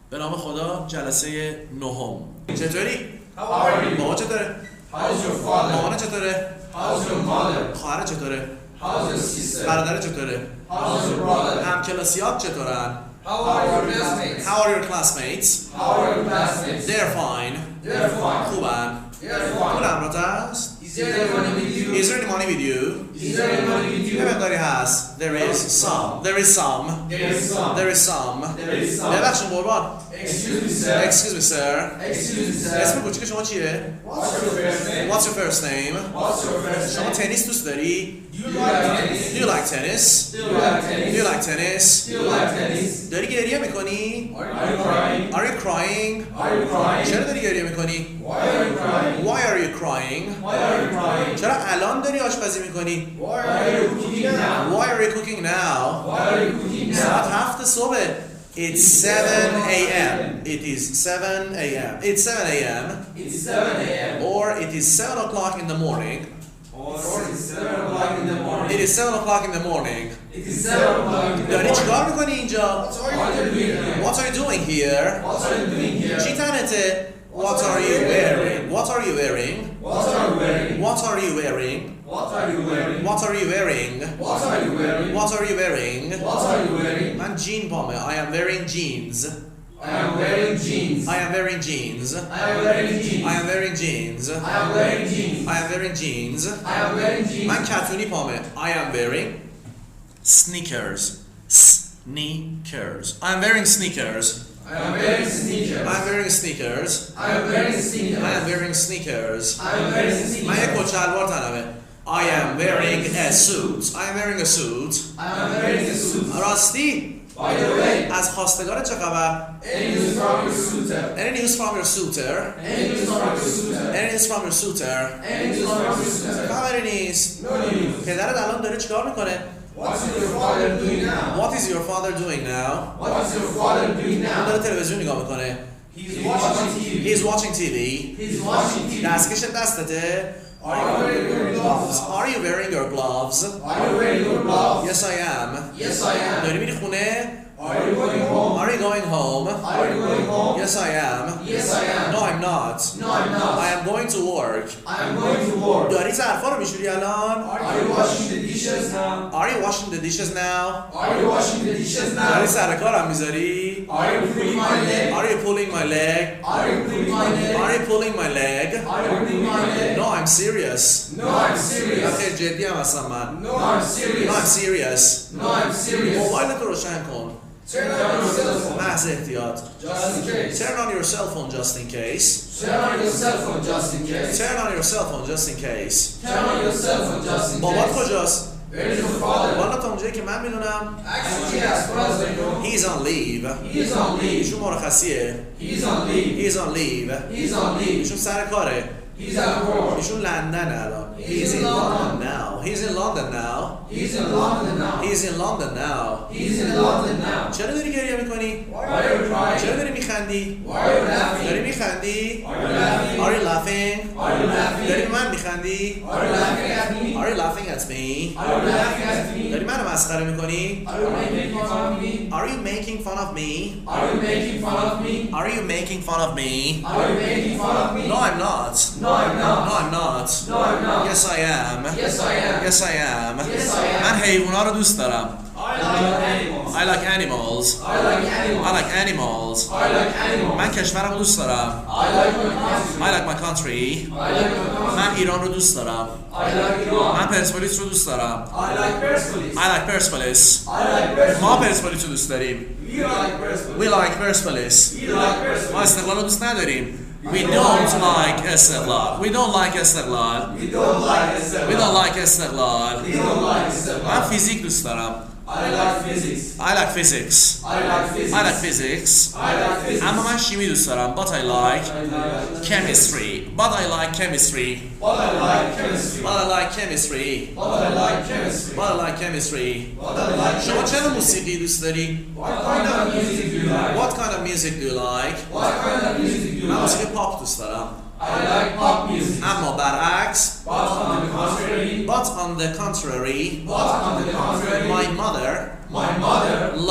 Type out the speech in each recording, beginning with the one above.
به نام خدا جلسه نهم. چطوری؟ بابا چطوره؟ مامان چطوره؟ خواهر چطوره؟ برادر چطوره؟ همکلاسیات چطورن؟ How are your classmates? They're fine. خوبن. پول امرات است؟ Is there any money with you؟ یه مقداری هست. There is some. ببخشید قربان. Excuse me sir. اسم کوچیک شما چیه؟ What's your first name? شما تنیس دوست داری؟ Do you like tennis? داری گریه میکنی؟ Are you crying? چرا داری گریه میکنی؟ Why are you crying? چرا الان داری آشپزی میکنی؟ Why are you cooking now? ساعت 7 صبح. It's 7 a.m. It is 7 a.m. It's 7 a.m. Or it is 7 o'clock in the morning. It is 7 o'clock in the morning. داری چیکار میکنی اینجا؟ What are you doing here? چی تنته؟ What are you wearing? من جین پامه. I am wearing jeans. من کتونی پامه. I am wearing sneakers. I am wearing sneakers. من یک کچلوار تنمه. I am wearing a suit. راستی از خواستگار چه خبر؟ Any news from your suitor? خبری نیست. پدرت الان داره چیکار میکنه؟ What is your father doing now? داره تلویزیون نگاه میکنه. He's watching TV. دستکش دستته. Are you wearing your gloves? Yes I am. داری میری خونه؟ Are you going home? Yes I am. No I'm not. I am going to work. داری ظرفا رو میشوری الان؟ Are you washing the dishes now? داری سر کارم میذاری؟ Are you pulling my leg? No I'm serious. خیلی جدی هم هستم من. No I'm serious. موبایلت رو روشن کن. محض احتیاط. Turn on your cell phone just in case. بابات کجاست؟ والا تا اونجایی که من میدونم He's on leave. ایشون مرخصیه. He's on leave. ایشون سر کاره. ایشون لندن الان. He's in London now. چرا داری گریه میکنی؟ چرا داری میخندی؟ Are you laughing? داری من میخندی؟ Are you laughing at me? داری منو مسخره میکنی؟ Are you making fun of me? No I'm not. Yes I am. من حیوونا رو دوست دارم. I like animals. من کشورم رو دوست دارم. I like my country. من ایران رو دوست دارم. من پرسپولیس رو دوست دارم. I like Persepolis. ما پرسپولیس رو دوست داریم. We like Persepolis. ما استقلال رو دوست نداریم. We don't like استقلال. من فیزیک دوست دارم. I like physics. اما من شیمی دوست دارم. But I like chemistry. شما چه موسیقی دوست داری؟ What kind of music do you like? من موسیقی پاپ دوست دارم. I like pop music. اما برعکس But on the contrary, my mother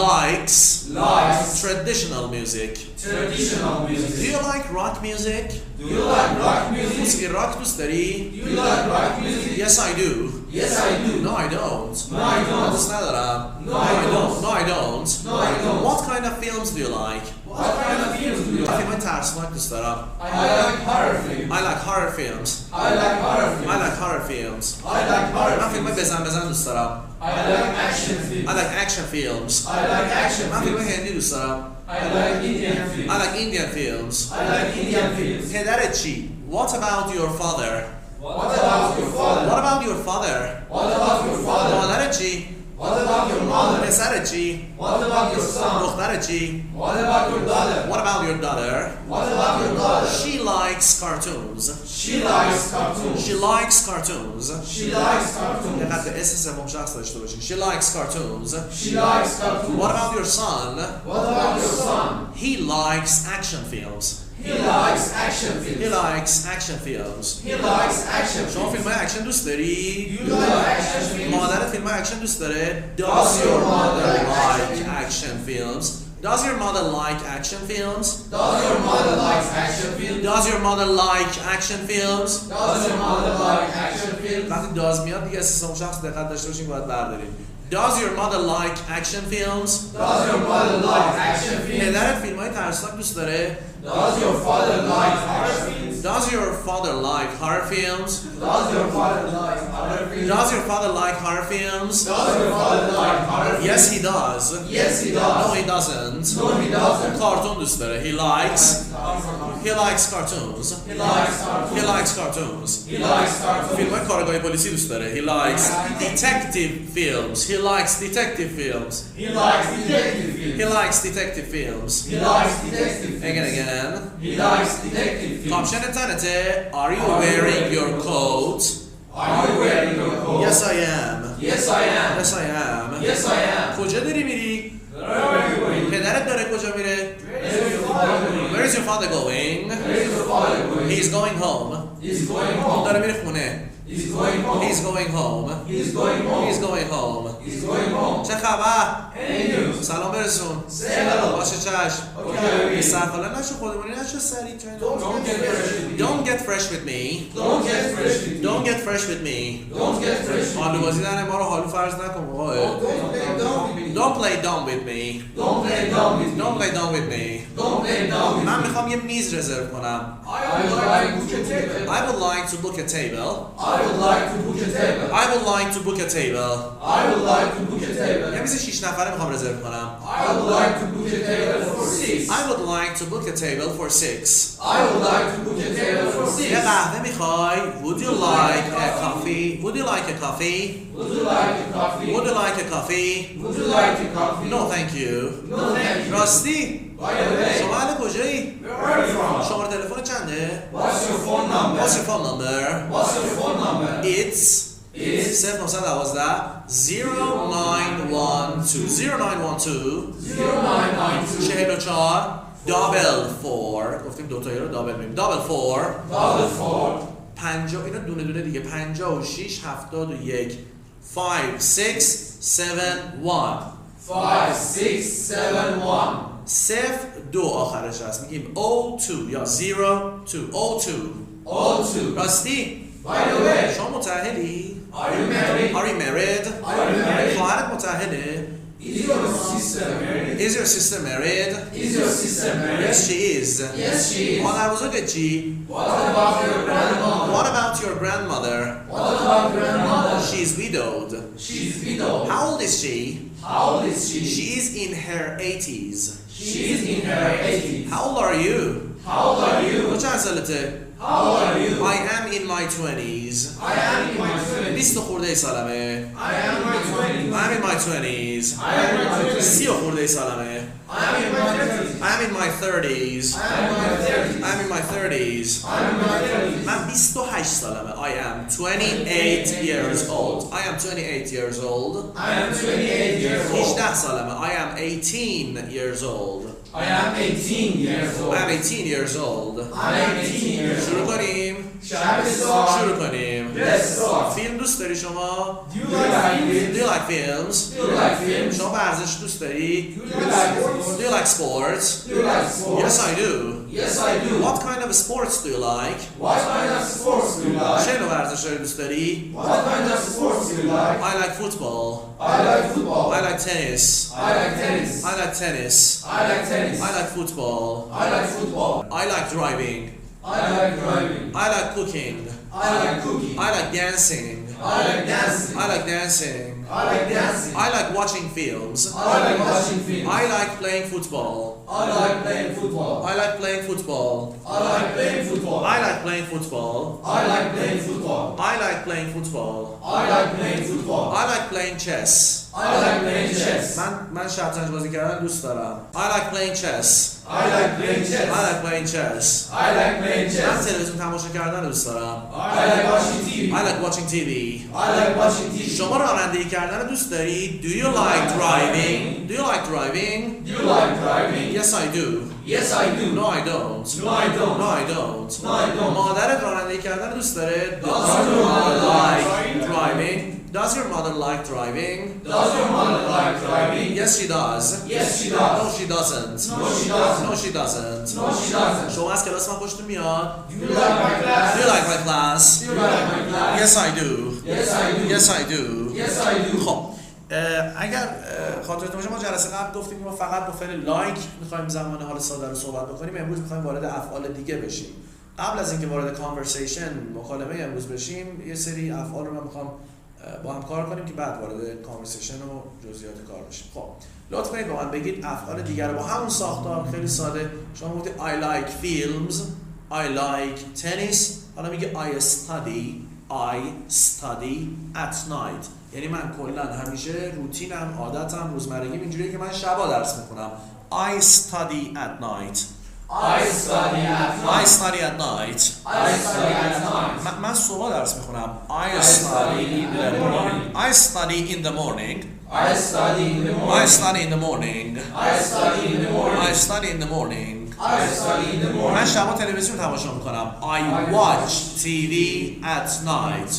likes likes traditional music. traditional music. Do you like rock music? Do you like rock music? موسیقی راک دوست داری؟ Do you like rock music? Yes I do. Yes, I do. No I don't. No, I don't. دوست ندارم. No, I don't. No I don't. No, I don't. What kind of films do you like? What kind of films do you like? فیلم ترسناک دوست دارم. I like horror films. I like horror films. I like horror films. I like horror films. I like horror من فیلم films. بزن دوست دارم. I like action films. I like action films. I like action من فیلم films. هندی دوست دارم. I like Indian films. I like Indian films. I like Indian films. پدرت چی؟ What about your father? What about your father? What about your father? What about your father? مادرت چی؟ What about your mother? پسرت چی؟ What about your son? دخترت چی؟ What about your daughter? What about your daughter? What about your daughter? She likes cartoons. She likes cartoons. She likes cartoons. She likes cartoons. دقت به اسم سوم شخص داشته باشین. She likes cartoons. She likes cartoons. What about your son? What about your son? He likes action films. He likes action films. He likes action films. He likes action شما films. فیلم های اکشن دوست داری؟ You like action films? مادرت فیلم های اکشن دوست داره؟ Does your mother like action films? Does your mother like action films? Does your mother like action films? Does your mother like action films? Does your mother like action films? وقتی داز میاد دیگه اسم شخص دقت داشته باشین باید برداریم. Does your mother like action films? Does your mother like action films? پدرت فیلم های ترسناک دوست داره؟ Does your father like horror films? Does your father like horror films? Does your father like horror films? Does your father like horror films? Does your father like horror films? Yes he does. Yes, he does. No he doesn't. No, he doesn't. کارتون دوست داره. He likes cartoons. He likes cartoons. He likes cartoons. He likes cartoons. فیلم های کارگاهی پلیسی دوست داره. He likes detective films. He likes detective films. He likes detective films. He likes detective films. He likes detective films. Again. He likes detective films. کاپشن تنته. Are you wearing your coat? Are you wearing your coat? Yes I am. Yes, I am. Yes I am. Yes, I am. کجا داری میری؟ Where are you going? پدرت داره کجا میره؟ Where is your father going? Where is your father going? Where is your father going? He's going home. He's going home. داره میره خونه. He's going home. He's going home. He's going home. He's going home. He's going home. چه خبر؟ Hey, you. سلام برسون. Say hello. باشه چشم. Okay. سرخاله نشو خودمونی نشو سریع Don't get fresh with me. Don't get fresh with me. Don't get fresh with me. Don't get fresh with me. Don't get fresh with me. حالو بازی دهن ما رو حالو فرض نکن آقا. Don't play dumb with me. Don't play dumb with me. Don't play dumb with me. Don't play dumb with me. Don't play dumb with من me. میخوام یه میز رزرو کنم. I would like to book a table. I would like to book a table. I would like to book a table. I would like to book a table. I would like to book a table. یه میز 6 نفره میخوام رزرو کنم. I would like to book a table for 6. I would like to book a table for 6. I would like to book a table for 6. یه قهوه میخوای؟ Would you like a coffee? Would you like a coffee? Would you like a coffee? Would you like a coffee? Would you like a coffee? No thank you. No, thank you. راستی؟ By the way, شما اهل کجایی؟ where are you from? شماره تلفن چنده؟ What's your phone number? What's your phone number? What's your phone number? It's 0912 0912 0912 0992 44 دابل 4 گفتیم دوتایی رو دابل میم دابل 4 double 4 50 اینا دونه دونه دیگه 56 71 5 6 7 1 5 6 7 1 صفر دو آخرش هست میگیم O2 یا 02 O2 O2 راستی By the way, شما متأهلی؟ are you married? Are you married? Are you married? خواهرت متأهله؟ Is your sister married? Is your sister married? Is your sister married? Yes she is. Yes, she is. مادر بزرگت چی؟ What about your grandmother? What about your grandmother? What about grandmother? She's widowed. She's widowed. How old is she? How old is she? She is in her 80s. She is in her 80s. How old are you? How old are تو you? چند سالته؟ How old are you? I am in my 20s. I am in my 20s. 20 خورده سالمه. I am in my 20s. I'm in my 20s. I am in my 20s. 30 خورده سالمه. I am in my 30s. I'm in my 30s. I am in my 30s. I'm in my 30s. I am in my 30s. من 28 سالمه. I am 28 years old. I am 28 years old. I am 28 years old. 18 سالمه. I am 18 years old. I am 18 years old. I am 18 years old. I am 18 years شروع old. کنیم. شروع کنیم. فیلم دوست داری شما؟ Do you like Do you like films? Do you like films? شما ورزش دوست داری؟ Do you like sports? Do you like sports? Do you like sports? Yes, I do. Yes, I do. What kind of sports do you like? What kind of sports do you like? چه نوع ورزش‌هایی دوست داری؟ What kind of sports do you like? I like football. I like football. I like tennis. I like tennis. I like tennis. I like tennis. I like football. I like football. I like driving. I like driving. I like cooking. I like cooking. I like dancing. I like dancing. I like dancing. I like dancing. I like watching films. I like watching films. I like playing football. I like playing football. I like playing football. I like playing football. I like playing football. I like playing football. I like playing football. I like playing football. I like playing chess. I like playing chess. من شطرنج بازی کردن دوست دارم. I like playing chess. I like playing chess. I like playing chess. I like playing من chess. تلویزیون تماشا کردن دوست دارم. I like watching TV. I like watching TV. I like watching TV. شما رانندگی کردن دوست داری؟ Do you like driving? Do you like driving? Do you like driving? Yes, I do. Yes, I do. No, I don't. No, I don't. No, I don't. No, I don't. مادرت رانندگی کردن دوست داره؟ Does your mother like driving? Does your mother like driving? Does your mother like driving? Yes, she does. Yes, she does. No, she doesn't. No, she doesn't. No, she doesn't. No, she doesn't. شما از کلاس من خوشتون میاد؟ Do you like my class? Do you like my class? Do you like my class? Yes, I do. Yes, I do. Yes, I do. Yes, I do. خب اگر خاطرتون باشه ما جلسه قبل گفتیم که ما فقط با فعل لایک می‌خوایم زمان حال ساده رو صحبت بکنیم. امروز می‌خوایم وارد افعال دیگه بشیم. قبل از اینکه وارد کانورسیشن مکالمه امروز بشیم یه سری افعال رو من می‌خوام با هم کار کنیم که بعد وارد کانورسیشن و جزئیات کار بشیم. خب لطفاً کنید با من بگید افعال دیگر رو با همون ساختار خیلی ساده. شما گفتید I like films, I like tennis. حالا میگه I study at night. یعنی من کلاً همیشه روتینم، عادتم، روزمرگیم اینجوریه که من شبا درس میخونم. I study at night. I study at night. I study at night. I study at night. من صبح درس میخونم. I study in the morning. I study in the morning. I study in the morning. I study in the morning. I study in the morning. I study in the morning. I study in the morning. من شبا تلویزیون تماشا میکنم. I watch TV at night.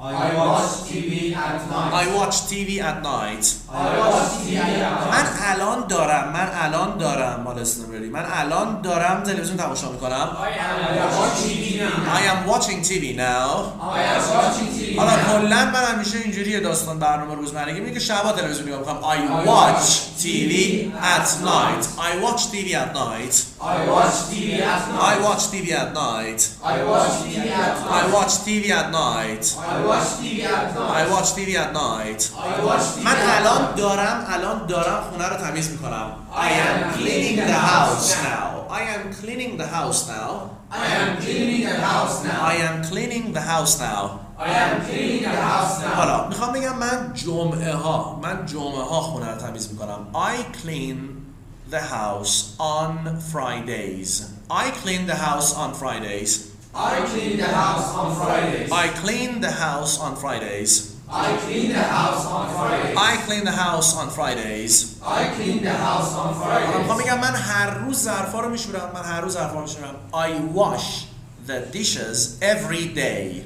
I watch TV at night. I watch TV at night. I watch TV at night. من الان دارم مال اسنوبری. من الان دارم تلویزیون تماشا میکنم. I am watching TV now. I am watching TV now. I am watching TV حالا now. کلا من همیشه اینجوریه داستان برنامه روزمرگی میگه شبا تلویزیون نگاه میکنم. I watch TV at night. I watch TV at night. I watch TV at night. I watch TV at night. I watch TV at night. I watch TV at night. I watch TV at night. I watch TV at night. I watch TV من at الان دارم خونه رو تمیز میکنم. I am cleaning the house now. I am cleaning the house now. I am cleaning the house now. I am cleaning the house now. I am cleaning the house now. حالا میخوام بگم من جمعه ها خونه رو تمیز میکنم. I clean the house on Fridays. I clean the house on Fridays. I clean the house on Fridays. I clean the house on Fridays. I clean the house on Fridays. I clean the house on Fridays. I clean the house on حالا میخوام Fridays. بگم من هر روز ظرفا رو میشورم. I wash the dishes every day.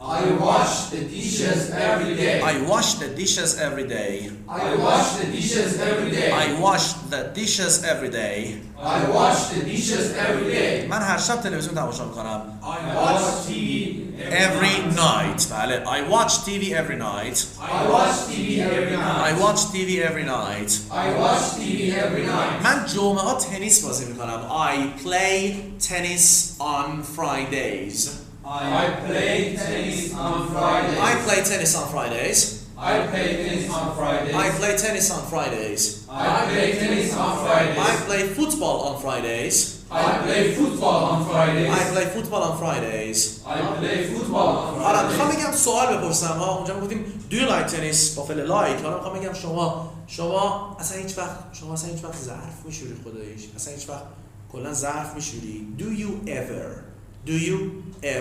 I wash the dishes every day. I wash the dishes every day. I wash the dishes every day. I wash the dishes every day. I wash the dishes every day. من هر شب تلویزیون تماشا میکنم. I watch TV Every night. بله. I watch TV every night. I watch TV every I night. watch TV every night. I watch TV every night. من جمعه ها تنیس بازی میکنم. I play tennis on Fridays. I play tennis on Fridays. I play tennis on Fridays. I play tennis on Fridays. I play tennis on Fridays. I play tennis on Fridays. I play football on Fridays. I play football on Fridays. I play football on Fridays. I play football on حالا میخوام Fridays. بگم سوال بپرسم ها. اونجا میگفتیم do you like tennis با فعل like. حالا میخوام بگم شما اصلا هیچ وقت ظرف میشوری خداییش. اصلا هیچ وقت کلا ظرف میشوری. Do you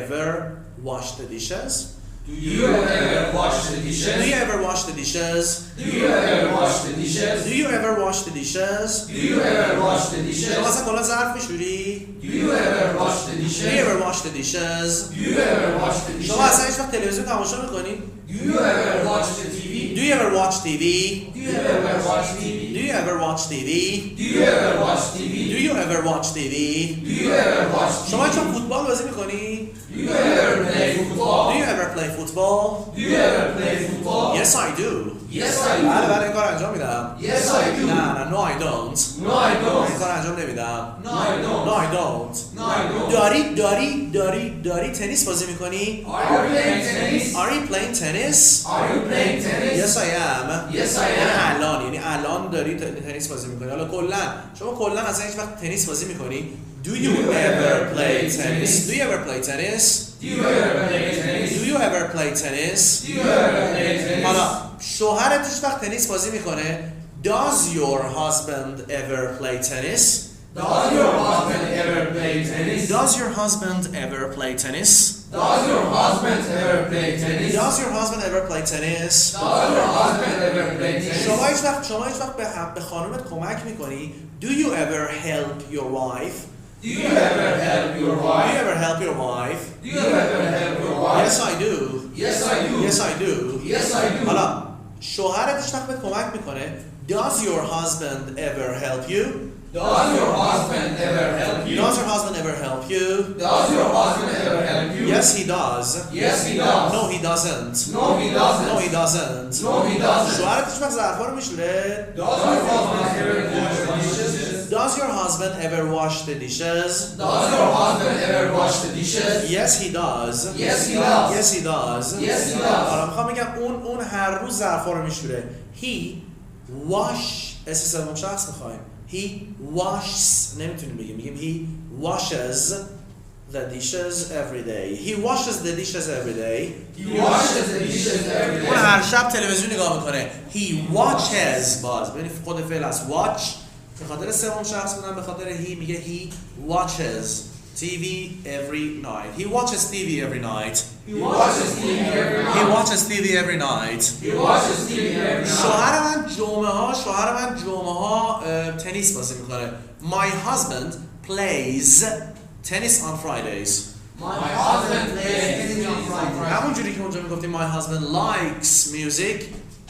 ever wash the dishes? Do you ever wash the dishes? Do you ever wash the dishes? Do you ever wash the dishes? Do you ever wash the dishes? Do you ever wash the dishes? شما اصلا کلا ظرف میشوری؟ Do you ever wash the dishes? Do you ever wash the dishes? شما اصلا هیچ وقت تلویزیون تماشا میکنی؟ Do you ever watch the TV? Do you ever watch TV? Do you ever watch TV? Do you ever watch TV? Do you ever watch TV? Do you ever watch TV? Do you ever watch TV? شما هیچ وقت فوتبال بازی میکنی؟ Do you ever play football? Do you ever play football? Do you ever play football? Yes I do. Yes I بله do. بله این کار انجام میدم. Yes I do. نه no I don't. No I don't. این کار انجام نمیدم. No I don't. No I don't. No I don't. داری تنیس بازی میکنی؟ Are you playing tennis? Are you playing tennis? Are you playing tennis? Yes I am. Yes I am. یعنی الان داری تنیس بازی میکنی. حالا شما کلا اصلا هیچ وقت تنیس بازی میکنی؟ Do you ever play tennis? Do you ever play tennis? Do you ever play tennis? Do you ever play tennis? Do you ever play tennis? حالا شوهرت هیچ وقت تنیس بازی میکنه؟ Does your husband ever play tennis? Does your husband ever play tennis? Does your husband ever play tennis? Does your husband ever play tennis? Does your husband ever play tennis? Does your husband ever play tennis? شما هیچ وقت به خانومت کمک میکنی؟ Do you ever help your wife? Do you ever help your Do wife? you ever help your wife? Do you ever help your wife? Yes I do. Yes I do. Yes I do. Yes I do. حالا شوهرت هیچ وقت به کمک میکنه؟ Does your husband ever help you? Does your husband ever help you? Does your husband ever help you? Does your husband ever help you? Yes he does. Yes he does. No he doesn't. No he doesn't. No he doesn't. No he doesn't. شوهرت هیچ وقت ظرفا رو میشوره؟ Does your husband ever wash the dishes? Does your husband ever wash the dishes? Does your husband ever wash the dishes? Yes he does. Yes he does. Yes he does. Yes he does. حالا میخوام بگم اون هر روز ظرفا رو میشوره. He wash اسم سوم شخص میخوایم. He washes نمیتونیم بگیم. میگیم he washes the dishes every day. He washes the dishes every day. He washes the dishes every day. اون هر شب تلویزیون نگاه میکنه. He watches باز ببینید خود فعل از watch به خاطر سوم شخص بودن به خاطر he میگه he watches TV every night. He watches TV every night. He watches TV every night. He watches TV every night. He watches TV every night. شوهر من جمعه ها تنیس بازی میکنه. My husband plays tennis on Fridays. My husband plays tennis on Friday. همون جوری که اونجا میگفتیم my husband likes music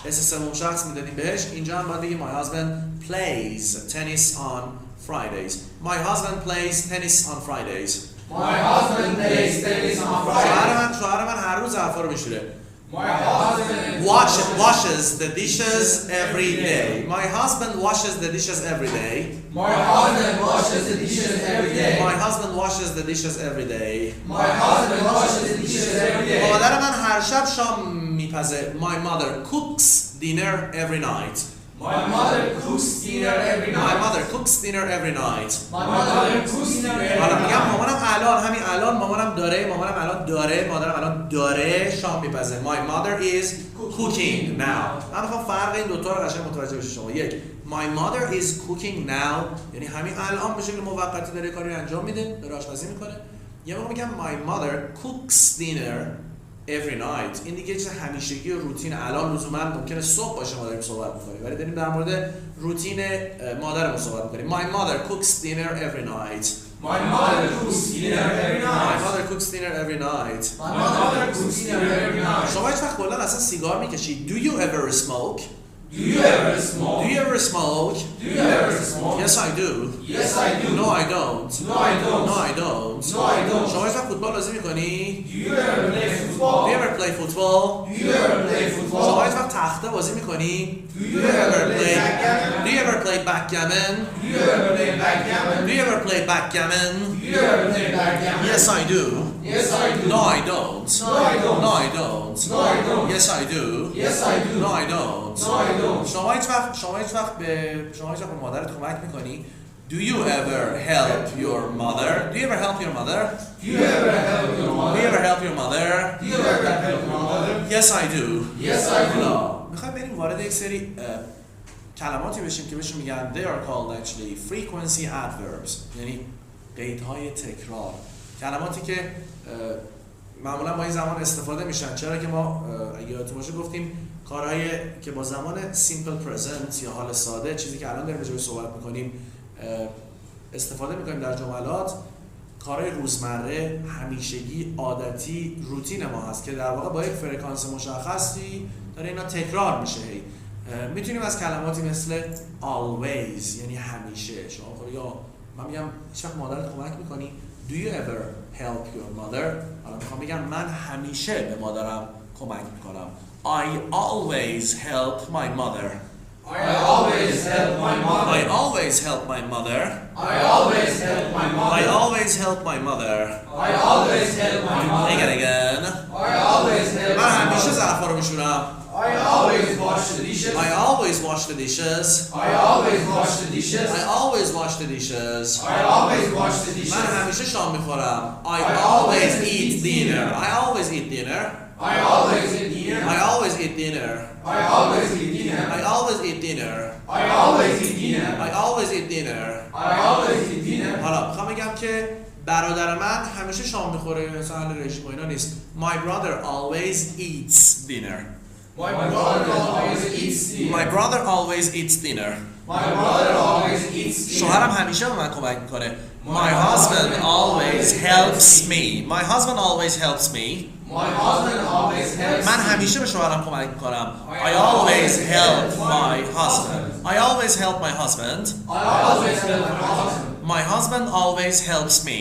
اسم سوم شخص میدادیم بهش اینجا هم باید بگیم my husband plays tennis on Fridays. My husband plays tennis on Fridays. My husband plays tennis on Friday. شوهر من هر روز حرفا رو میشوره. My husband washes the dishes every day. My husband washes the dishes every day. My husband washes the dishes every day. My husband washes the dishes every day. My husband washes the dishes every day. مادر من هر شب شام میپزه. My mother cooks dinner every night. My mother cooks dinner every My night. mother cooks dinner every night. My mother cooks dinner every حالا میگم night. همین الان مامانم داره مادرم الان داره شام میپزه. My mother is cooking now. من میخوام فرق این دوتا رو قشنگ متوجه بشید شما. یک My mother is cooking now یعنی همین الان به شکل موقتی داره کاری انجام میده داره آشپزی میکنه. یا موقع میگم My mother cooks dinner every night این دیگه چیز همیشگی و روتین الان لزوما ممکنه صبح باشه ما داریم صحبت میکنیم ولی داریم در مورد روتین مادرمون صحبت میکنیم. My mother cooks dinner every night. My mother cooks dinner every My night. mother cooks dinner every night. My mother cooks dinner every night. شما هیچ وقت کلا اصلا سیگار میکشید؟ Do you ever smoke? Do you ever smoke? Do you ever smoke? Do you ever smoke? Yes I do. Yes I do. No I don't. No I don't. No I don't. No I don't. شما هیچ وقت فوتبال بازی میکنی؟ Do you ever play football? Do you ever play football? Do you ever play football? شما هیچ وقت تخته بازی میکنی؟ Do you ever play backgammon? Do you ever play backgammon? Do you ever play backgammon? Do you ever play backgammon? Do you ever play backgammon? Yes I do. Yes I do. No I don't. No I don't. No I don't. No I don't. Yes I do. Yes I do. No I don't. No I don't. شما هیچ وقت به مادرت کمک میکنی؟ Do you ever help your mother? Do you ever help your mother? Do you ever help your Do mother? you ever help your mother? Do you ever help your mother? Yes I do. Yes I do. حالا میخوایم بریم وارد یک سری کلماتی بشیم که بهشون میگن they are called actually frequency adverbs یعنی قیدهای تکرار کلماتی که معمولا با این زمان استفاده میشن چرا که ما اگه یادتون باشه گفتیم کارهایی که با زمان simple present یا حال ساده چیزی که الان داریم به جای صحبت میکنیم استفاده میکنیم در جملات کارهای روزمره، همیشگی، عادتی، روتین ما هست که در واقع با یک فرکانس مشخصی داره اینا تکرار میشه. میتونیم از کلماتی مثل always یعنی همیشه، شما خب یا من میگم هیچ وقت مادرت کمک میکنی؟ Do you ever help your mother؟ حالا میخوام بگم من همیشه به مادرم کمک میکنم. I always help my mother. I always help my mother. I always help my mother. I always help my mother. I always help my mother. I always help my mother. Again. I always help من my همیشه mother. ظرفا رو میشورم. I always wash the dishes. I always wash the dishes. I always wash the dishes. I always wash the dishes. I always wash the dishes. من همیشه شام میخورم. I always eat dinner. I always eat dinner. I always eat dinner. I always eat dinner. I always eat dinner. I always eat dinner. I always eat dinner. I always eat dinner. I always eat dinner. حالا میخوام بگم که برادر من همیشه شام میخوره، مثلا اهل رژیم و اینا نیست. My brother always eats dinner. My brother always eats dinner. My brother always eats dinner. My brother always eats dinner. شوهرم همیشه به من کمک میکنه. My husband always helps me. My husband always helps me. My husband always helps من me. همیشه به شوهرم کمک میکنم. I always help my husband. I always help my husband. I always help my husband. My husband always helps me.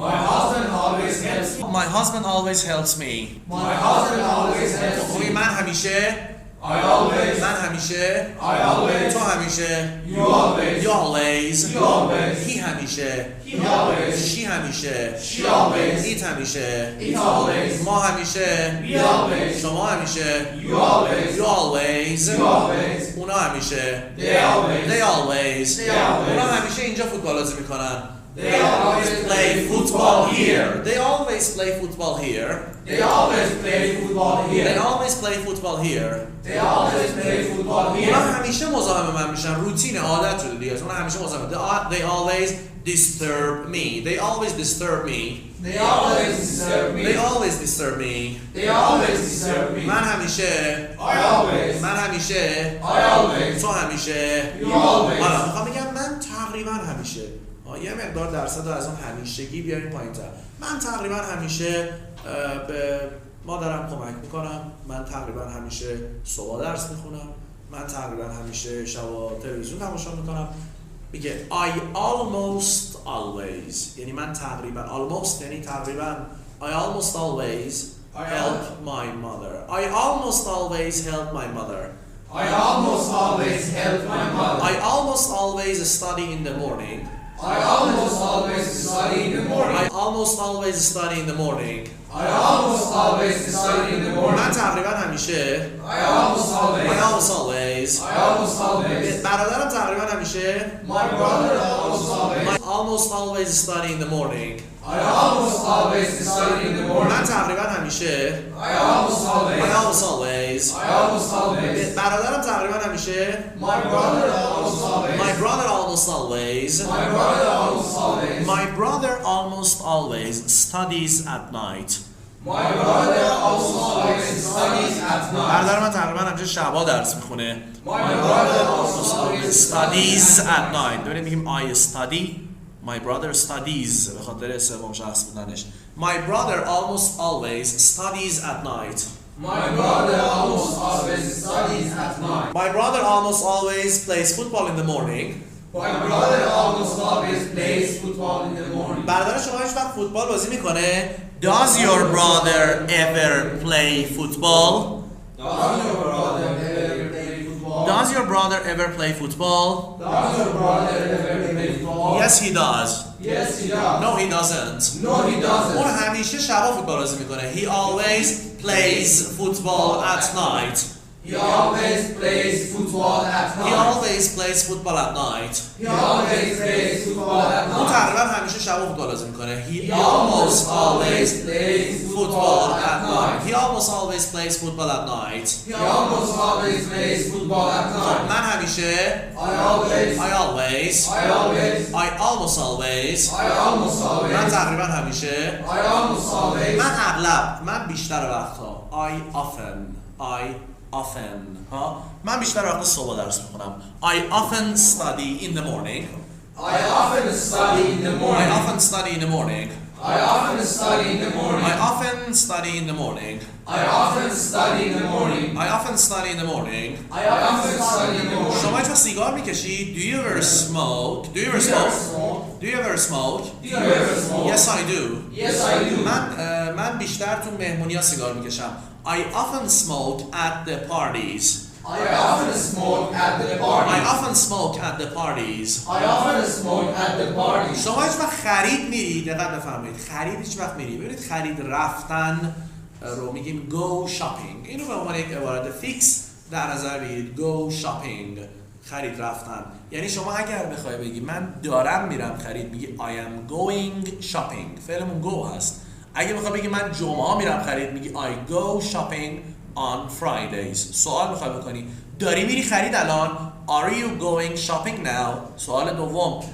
My husband always helps me. My husband always helps me. My husband always helps خوبی me. من همیشه. I always. من همیشه. I always. تو همیشه. You always. You always. You always. He همیشه. He always. She همیشه. She always. It همیشه. It always. ما همیشه. We always. شما همیشه. You always. You always. You always. اونا همیشه. They always. They always. They always. اونا همیشه اینجا فوتبال بازی میکنن. They always Play football here. They always play football here. They always play football They here. always play football here. They always play football اونا here. همیشه مزاحم من میشن. روتین عادت شده دیگه. اونا همیشه مزاحم. They always disturb me. They always disturb me. They always disturb me. They always disturb me. They always disturb me. من همیشه. I always. من همیشه. I always. تو همیشه. You always. حالا میخوام بگم من تقریبا همیشه. یه مقدار درصد از اون همیشگی بیاریم پایین‌تر. من تقریبا همیشه به مادرم کمک میکنم. من تقریبا همیشه صبح درس میخونم. من تقریبا همیشه شبا تلویزیون تماشا میکنم. میگه I almost always، یعنی من تقریبا almost یعنی تقریبا I almost always help my mother. I almost always help my mother. I almost always help my mother. I almost always study in the morning. I almost always study in the morning. I almost always study in the morning. I almost always study in the morning. من تقریبا همیشه. I almost always. I almost always. I almost always. برادرم تقریبا همیشه. My brother almost always. I almost always study in the morning. I almost always study in the morning. من تقریبا همیشه. I almost always. I almost always. I almost always. برادرم تقریبا همیشه. My brother almost always. My brother almost always. My brother almost always. My brother almost always studies at night. My brother almost always studies at night. برادر من تقریبا همیشه شبا درس میخونه. My brother almost always studies at night. ببینید میگیم I study. My brother studies به خاطر سوم شخص بودنش. My brother almost always studies at night. My brother almost always studies at night. My brother almost always plays football in the morning. My brother almost always plays football in the morning. برادر شما هیچ وقت فوتبال بازی میکنه؟ Does your brother ever play football? Does your brother ever play football? Does your brother ever play football? Does your brother ever play football? Yes, he does. Yes, he does. No, he doesn't. No, he doesn't. اون همیشه شبا فوتبال بازی میکنه. He always plays football at night. He always plays football at He night. always plays football at night. He always plays football at اون night. تقریبا همیشه شبا فوتبال بازی میکنه. He He almost almost always always plays football football at at night. night. He almost always plays football at night. He almost always plays football at night. من همیشه. I always. I always. I always. I almost always. I almost always. من تقریبا همیشه. I almost always. من اغلب. من بیشتر وقتها. I often. ها. من بیشتر وقت صبح درس میخونم. I often study in the morning. I often study in the morning. I often study in the morning. I often study in the morning. I often study in the morning. I often study in the morning. I often study in the morning. I often study in the morning. شما چه سیگار میکشید؟ Do you ever smoke? Do you ever smoke? Do you ever smoke? Do you ever smoke? Yes I do. Yes, I do. من بیشتر تو مهمونی‌ها سیگار میکشم. I often smoke at the parties. I often smoke at the party. I often smoke at the parties. I often smoke at the party. شما هیچ وقت خرید میرید؟ دقت بفرمایید. خرید هیچ وقت میرید. ببینید خرید رفتن رو میگیم go shopping. اینو به عنوان یک عبارت فیکس در نظر بگیرید. go shopping. خرید رفتن. یعنی شما اگر بخوای بگی من دارم میرم خرید میگی I am going shopping. فعلمون go هست. اگه بخوای بگی من جمعه میرم خرید میگی I go shopping on Fridays. سوال میخوای بکنی داری میری خرید الان؟ Are you going shopping now? سوال دوم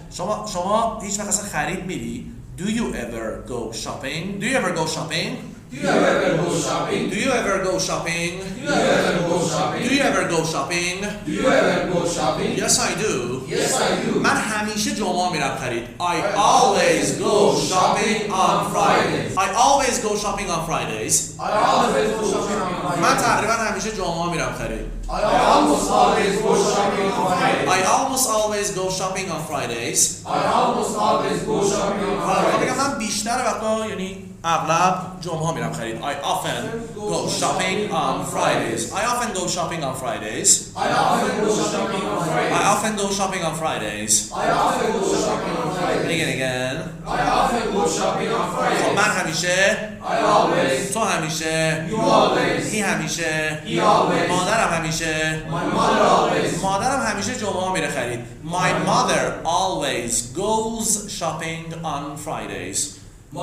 شما هیچ وقت اصلا خرید میری؟ Do you ever go shopping? Do you ever go shopping? Do you ever go shopping? Do you ever go shopping? Do you ever go shopping? Do you ever go shopping? Do you ever go shopping? Yes I do. Yes, I do. من همیشه جمعه میرم خرید. I always go shopping on Fridays. I always go shopping on Fridays. I always go shopping on Fridays. من تقریبا همیشه جمعه میرم خرید. I almost always go shopping on Fridays. I almost always go shopping on Fridays. I almost always go shopping on بگم Fridays. من بیشتر وقتا یعنی اغلب جمعه میرم خرید. I often go shopping on Fridays. I often go shopping on Fridays. I often go shopping on Fridays. I often go shopping on Fridays. I often go shopping on Fridays. Again. I often go shopping on Fridays. من همیشه I always. تو همیشه You always. هی همیشه He always. مادرم همیشه My mother always. مادرم همیشه جمعه میره خرید. My mother always goes shopping on Fridays.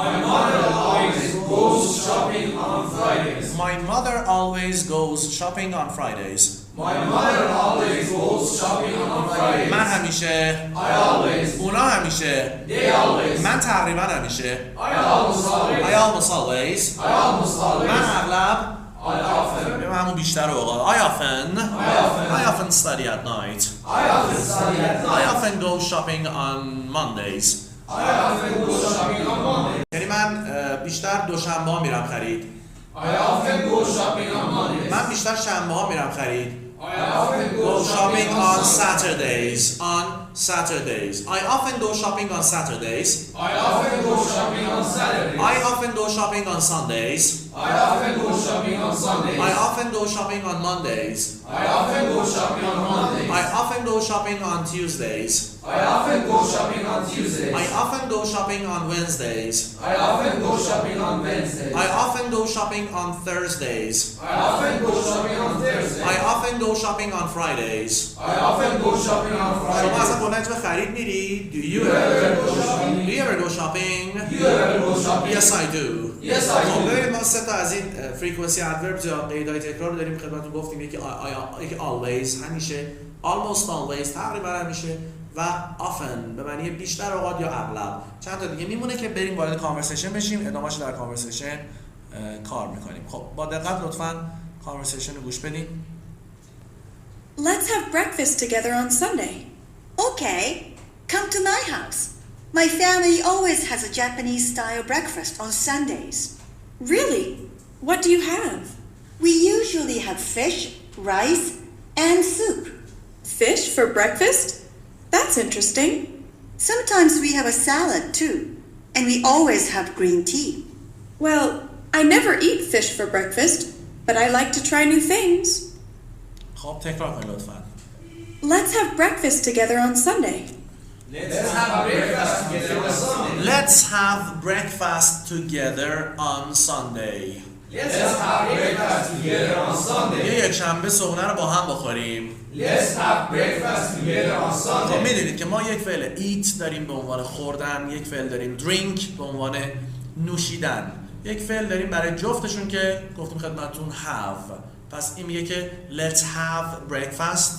My mother always goes shopping on Fridays. My mother always goes shopping on Fridays. My mother always goes shopping on Fridays. من همیشه I always. اونا همیشه They always. من تقریبا همیشه I almost always. I almost always I almost always. من اغلب I often. همون بیشتر اوقات I often I often. study at night. I often study at I night. often go shopping on Mondays. I often go shopping on Monday. یعنی من بیشتر دوشنبه ها میرم خرید. I often go shopping on Mondays. من بیشتر شنبه ها میرم خرید. I often Go go shopping shopping on on Saturdays. On Saturdays. I often go shopping on Saturdays. I often go shopping on Saturdays. I often go shopping on Sundays. I often go shopping on Sundays. I often go shopping on Mondays. I often go shopping on Mondays. I often go shopping on Tuesdays. I often go shopping on Tuesdays. I often go shopping on Wednesdays. I often go shopping on Wednesdays. I often go shopping on Thursdays. I often go shopping on Thursdays. I often go shopping on Fridays. I often go shopping on شما Fridays. اصلا بلند به خرید میری؟ Do you ever ever go shopping? Do you ever go shopping? You ever go shopping? Yes I do. Yes, I خب do. ببینید ما سه تا از این frequency adverbs یا قیدهای تکرار رو داریم خدمتتون گفتیم یکی always همیشه almost always تقریبا همیشه و often به معنی بیشتر اوقات یا اغلب. چند تا دیگه میمونه که بریم وارد کانورسیشن بشیم ادامهش در کانورسیشن کار میکنیم. خب با دقت لطفاً کانورسیشن رو گوش بدین. Let's have breakfast together on Sunday. Okay, come to my house. My family always has a Japanese-style breakfast on Sundays. Really? What do you have? We usually have fish, rice, and soup. Fish for breakfast? That's interesting. Sometimes we have a salad too, and we always have green tea. Well, I never eat fish for breakfast, but I like to try new things. خب تکرار کنید لطفاً. Let's have breakfast together on Sunday. Let's have breakfast together on Sunday. Let's have breakfast together on Sunday. Let's have breakfast together on Sunday. یه یک شنبه صبحونه رو با هم بخوریم. Let's have breakfast together on خب Sunday. میدونید که ما یک فعل eat داریم به عنوان خوردن، یک فعل داریم drink به عنوان نوشیدن، یک فعل داریم برای جفتشون که گفتیم خدمتتون have. پس این میگه که let's have breakfast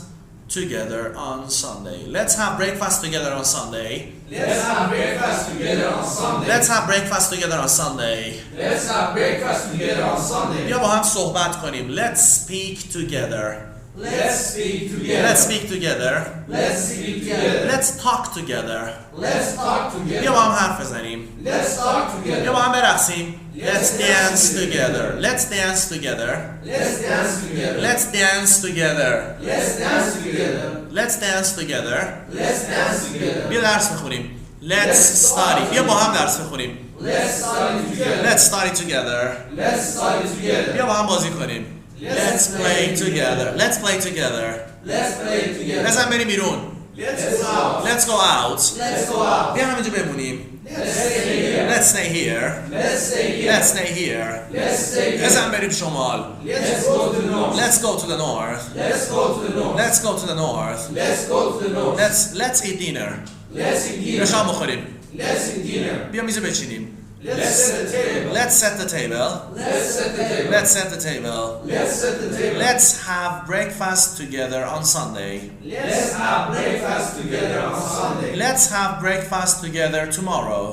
together on Sunday. Let's have breakfast together on Sunday. Let's have breakfast together on Sunday. Let's have breakfast together on Sunday. Let's have breakfast together on Sunday. بیا با هم صحبت کنیم. Let's speak together. Let's speak together. Let's speak together. Let's speak together. Let's talk together. Let's talk together. بیا با هم حرف بزنیم. Let's talk together. بیا با هم برقصیم. Let's dance together. Let's dance together. Let's dance together. Let's dance together. Let's dance together. Let's dance together. Let's dance together. بیا درس بخونیم. Let's study. بیا با هم درس بخونیم. Let's study together. Let's study together. Let's study together. بیا با هم بازی کنیم. Let's play together. Let's play together. Let's play together. بزن بریم بیرون. Let's go out. Let's go out. Let's go out. بیا همینجا بمونیم. Let's stay here. Let's stay here. Let's stay here. Let's stay here. Let's stay here. بزن بریم شمال. Let's go to the north. Let's go to the north. Let's go to the north. Let's go to the north. Let's go to the north. Let's eat dinner. Let's eat بیا dinner. شام بخوریم. Let's eat dinner. بیا میز بچینیم. Let's set the table. Let's set the table. Let's set the table. Let's set the table. Let's set the table. Let's have breakfast together on Sunday. Let's have breakfast together on Sunday. Let's have breakfast together tomorrow.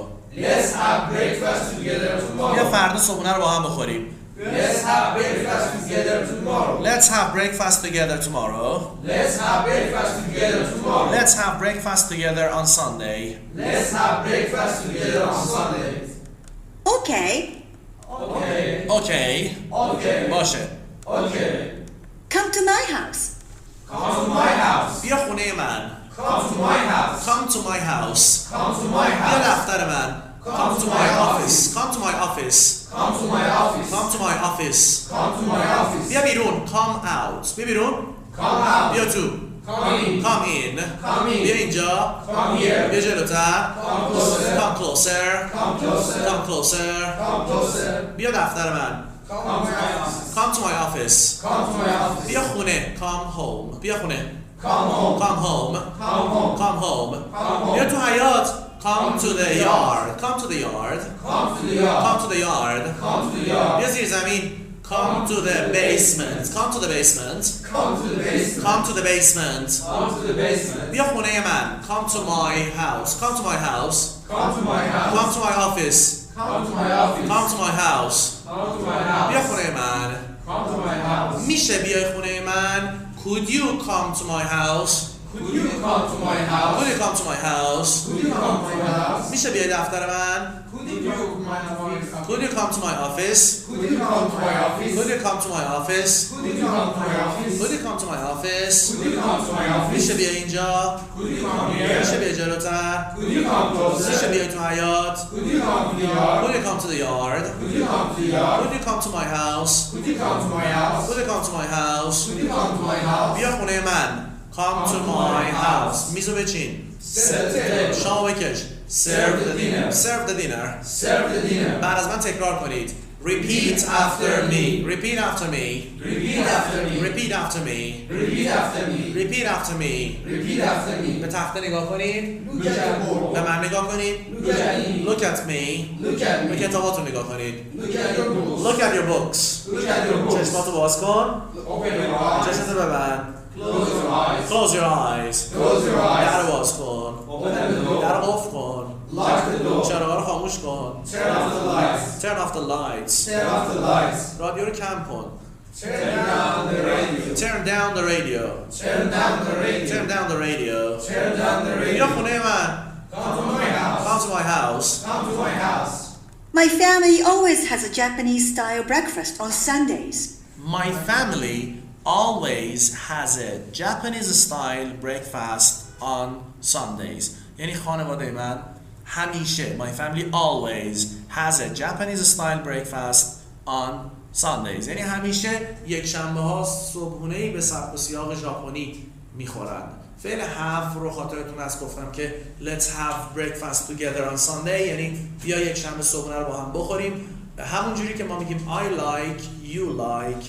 Let's have breakfast together بیا tomorrow. فردا صبحونه رو با هم بخوریم. Let's have breakfast together tomorrow. Let's have breakfast together tomorrow. Let's have breakfast together tomorrow. Let's have breakfast together on Sunday. Let's have breakfast together on Sunday. Okay. Okay. Okay. Okay. باشه. Okay. Come to my house. Come to my house. بیا خونه من. Come to my house. Come to my house. Come to my بیا house. دفتر من. Come to my office. Come to my office. Come to my office. Come to my office. Come to my office. بیا بیرون. Come out. بیا بیرون. Come out. بیا تو. Come in. Come in. Come in. بیا اینجا. Come here. بیا جلوتر. Come closer. Come closer. Come closer. Come closer. Come closer. بیا دفتر من. Come to my office. Come to my office. Come to my office. بیا خونه. Come home. بیا خونه. Come home. Come home. Come home. Come home. Come home. بیا تو حیاط. Come to the yard. Come to the yard. Come to the yard. Come to the yard. Come to the yard. بیا زیر زمین. Come to the basement. Come to the basement. Come to the basement. Come to the basement. Come to the basement. بیا خونه من. Come to my house. Come to my house. Come to my house. Come to my office. Come to my office. Come to my house. Come to my house. بیا خونه من. Come to my house. میشه بیای خونه من. Could you come to my house? Could you come to my house? Could you come to my house? Could you come to my house? میشه بیای دفتر من. Could you come to my office? Could you come to my office? Could you come to my office? Could you come to my office? Could you come to my office? Could you come to my office? Could you come to my office? میشه بیای اینجا. Could you come here? میشه بیای جلوتر. Could you come میشه closer? بیای تو حیاط. Could you come to the yard? Could you come to the yard? Could you come to the yard? Could you come to my house? Could you come to my house? Could you come to my house? Could you come to my house? بیا خونه من. Come to my house. میزو بچین. Set the table. شامو بکش. Serve the dinner. Serve the dinner. Serve the dinner. بعد از من تکرار کنید. Repeat after me. Repeat after me. Repeat after me. Repeat after me. Repeat after me. Repeat after me. Repeat after me. به تخته نگاه کنید. Look at the board. به من نگاه کنید. Look at me. Look at me. Look at به me. کتاباتون نگاه کنید. Look at your books. Look at your books. Look at your books. چشماتو باز کن. Open your eyes. چشماتو ببند. Close your eyes. Close your eyes. Close your در eyes. باز کن. Open the در door. قفل کن. Lock the door. چراغا رو خاموش کن. Turn off the lights. Turn off the lights. Turn off the lights. رادیو رو کم کن. Turn down the radio. Turn down the radio. Turn down the radio. Turn down the radio. Turn down the بیا radio. خونه من. Come to my house. Come to my house. Come to my house. My family always has a Japanese style breakfast on Sundays. My family always has a Japanese style breakfast on Sundays. یعنی خانواده من همیشه my family always has a Japanese style breakfast on Sundays. یعنی همیشه یک شنبه ها صبحونه‌ای به سبک و سیاق ژاپنی میخورن. فعل have رو خاطرتون هست گفتم که let's have breakfast together on Sunday یعنی بیا یک شنبه صبحونه رو با هم بخوریم. همون جوری که ما میگیم I like, you like,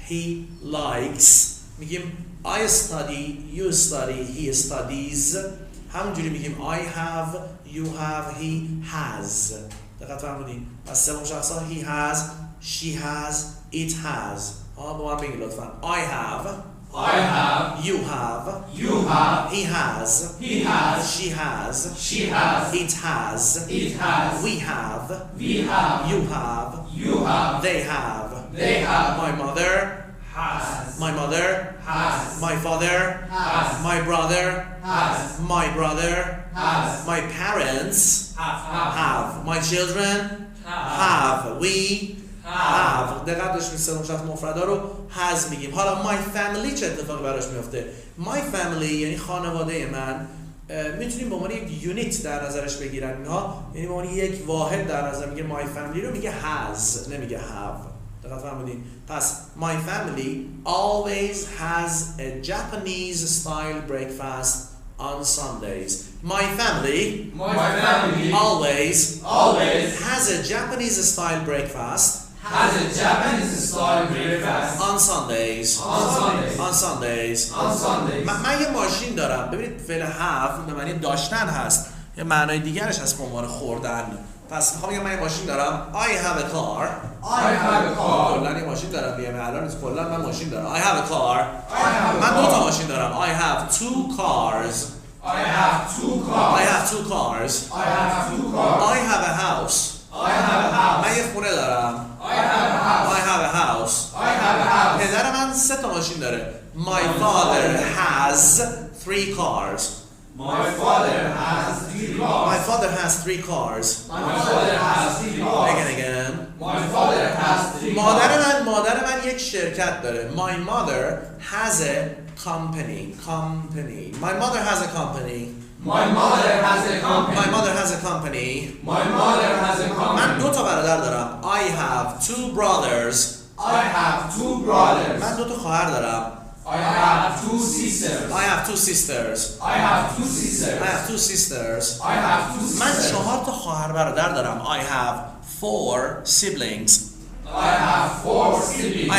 he likes میگیم I study, you study, he studies همونجوری میگیم I have, you have, he has دقت فرمودین؟ از سوم شخص ها he has, she has, it has با من بگید لطفا I have, I have. you have, You have. he has, He has. she has, She has. it has, It has. we have, We have. you have, You have. they have, They have. my mother Has. My mother. Has. My father. Has. My brother. Has. My brother. Has. My parents. Have. My children. Have. We. Have. دقت داشت می‌سازم شخص مفردا رو has میگیم. حالا my family چه اتفاقی براش میفته؟ My family یعنی خانواده من میتونیم به عنوان یک یونیت در نظرش بگیرن اینها، یعنی به عنوان یک واحد در نظر میگه my family رو میگه has نمیگه have. دقت فرمودین؟ پس my family always has a Japanese style breakfast on Sundays. My family always has a Japanese style breakfast has a Japanese style breakfast on Sundays. من یه ماشین دارم. ببینید فعل have به معنی داشتن هست، یه معنای دیگرش هست به عنوان خوردن. پس میخوام بگم من یه ماشین دارم. I have a car. کلا یه ماشین دارم. بیام الان کلا من ماشین دارم. I have a car. من دو تا ماشین دارم. I have two cars. I have two cars. I have a house. من یه خونه دارم. I have a house. پدر من 3 تا ماشین داره. My father has 3 cars. My father has 3 cars. My father has 3 cars. Again. My father has 3 cars. مادر من یک شرکت داره. My mother has a company. My mother has a company. من 2 تا برادر دارم. I have 2 brothers. من 2 تا خواهر دارم. I have 2 sisters. من 4 تا خواهر برادر دارم. I have 4 siblings. I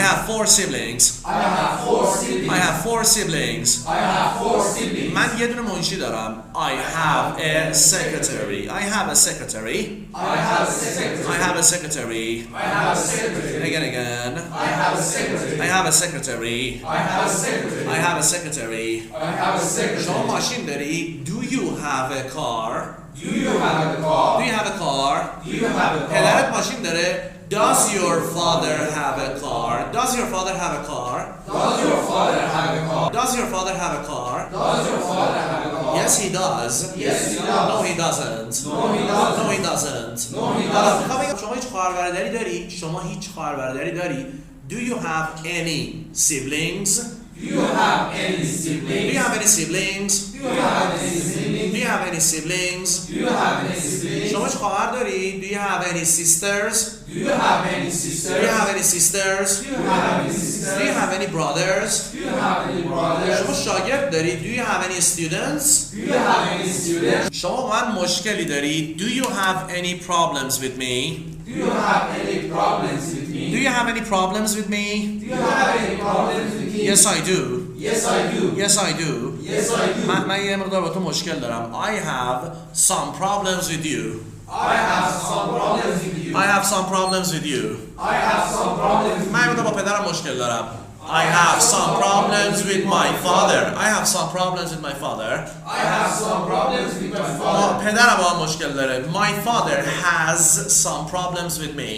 have 4 siblings. من یه دونه منشی دارم. I have a secretary. Again. I have a secretary. شما ماشین داری؟ Do you have a car? پدرت ماشین داره؟ Does your father have a car? Yes, he does. No, he doesn't. شما هیچ خواهر برادری داری؟ Do you have any siblings? شما هیچ خواهر داری؟ Do you have any sisters? Do you have any brothers? شما شاگرد داری؟ Do you have any students? شما من مشکلی داری؟ Do you have any problems with me? Yes, I do. من یه مقدار با تو مشکل دارم. I have some problems with you. من یه مقدار با پدرم مشکل دارم. I have some problems with my father. پدرم با هم مشکل داره. My father has some problems with me.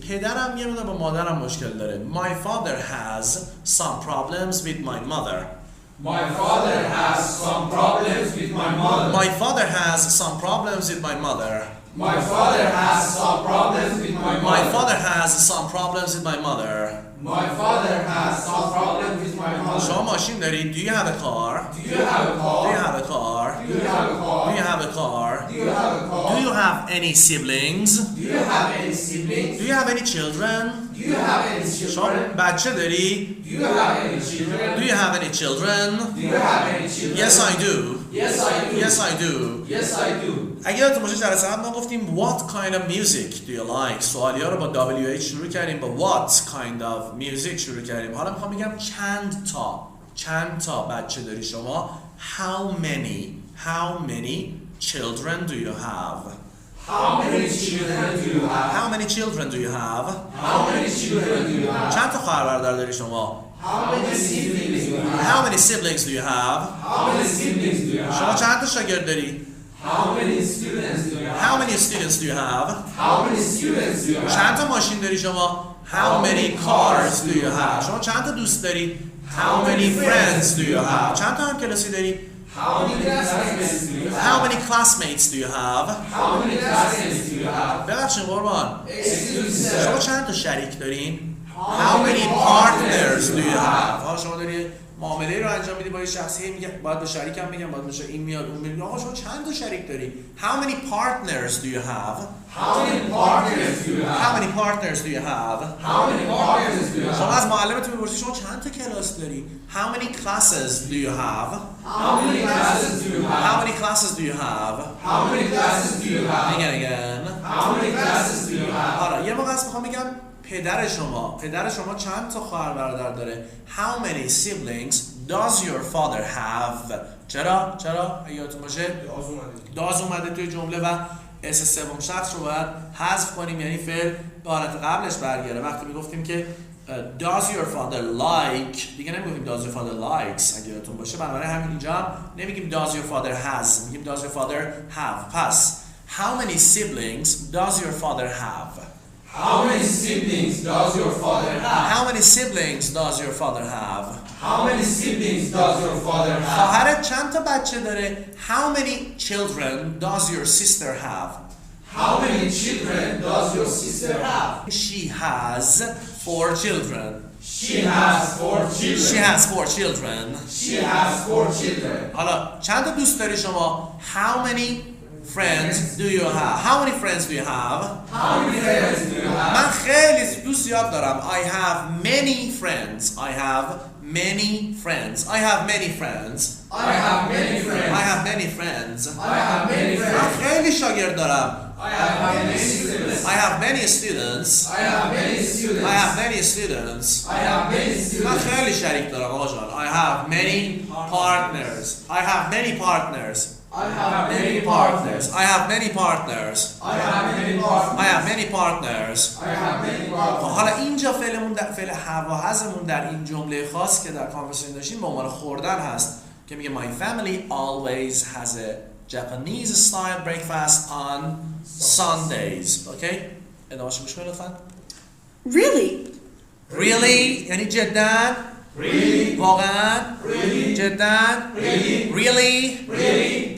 پدرم یه مقدار با مادرم مشکل داره. My father has some problems with my mother. My father has some problems with my mother. My father has some problems with my mother. My father has some problems with my mother. My father has some problems with my mother. My father has some problems with my mother. شما ماشین دارید؟ Do you have a car? Do you have a car? Do you have a car? Do you have a car? Do you have a car? Do you have a car? Do you have any siblings? Do you have any siblings? Do you have any children? Do you have any شما children? بچه داری؟ Do you have any children? Do you have any children? Do you have any children? Yes, I do. Yes, I do. Yes, I do. Yes, I do. اگه یادتون باشه جلسه قبل ما گفتیم what kind of music do you like؟ سوالی ها رو با WH شروع کردیم، با what kind of music شروع کردیم. حالا میخوام بگم چند تا بچه داری شما؟ How many children do you have? چند تا خواهر برادر داری شما؟ How many siblings do you have? شما چند تا شاگرد داری؟ How many students do you have? How many students do you have? How many students do you have? چند تا ماشین داری شما؟ How many cars do you have? شما چند تا دوست داری؟ How many friends do you have? چند تا همکلاسی داری؟ How many classmates do you have? How many classmates do you have? How many classmates do you have? ببخشید قربان. Excuse me, شما sir. چند تا شریک دارین؟ How many partners do you have? شما داری معامله رو انجام میدی با یه شخصی میگه باید به شریکم میگم باید بشه این میاد اون میاد. آقا شما چند تا شریک داری؟ How many partners do you have? How many partners do you How have? many partners do you have? How many partners do you شما have? از معلمتون میپرسی شما چند تا کلاس داری؟ How many classes do you have? How many classes do you How have? many classes do you have? How many classes do you have? Again. How many classes do you have? حالا یه موقع است میخوام بگم پدر شما چند تا خواهر برادر داره؟ How many siblings does your father have? چرا یادتون باشه داز اومده توی جمله و اس سوم شخص رو باید حذف کنیم، یعنی فعل به حالت قبلش برگرده. وقتی میگفتیم که does your father like دیگه نمیگیم does your father likes اگه یادتون باشه، بنابراین همین اینجا هم نمیگیم does your father has، میگیم does your father have. پس how many siblings does your father have? How many siblings does your father have? How many siblings does your father have? How many siblings does your father have? خواهرت چند تا بچه داره؟ How many children does your sister have? How many children does your sister have? She has 4 children. She has 4 children. She has 4 children. She has 4 children. حالا چند تا دوست داری شما؟ How many friends do you have? How many friends do you have? How many friends do you have? من خیلی دوست زیاد دارم. I have many friends. I have many friends. I have many friends. I have many friends. I have many friends. I have many من friends. خیلی شاگرد دارم. I have many students. I have many students. I have many students. I have many students. I have many من students. خیلی شریک دارم آقا جان. I have many partners. I have many partners. I have many partners. I have many partners. I have many partners. I have many partners. I have many partners. حالا اینجا فعل هواهزمون در این جمله خاص که در کانورسیشن داشتیم به عنوان خوردن هست که میگه my family always has a Japanese style breakfast on Sundays. اوکی؟ ادامه‌اش گوش کنید لطفاً. Really? Really یعنی جداً؟ Really? واقعاً؟ Really? جداً؟ Really? Really? Really?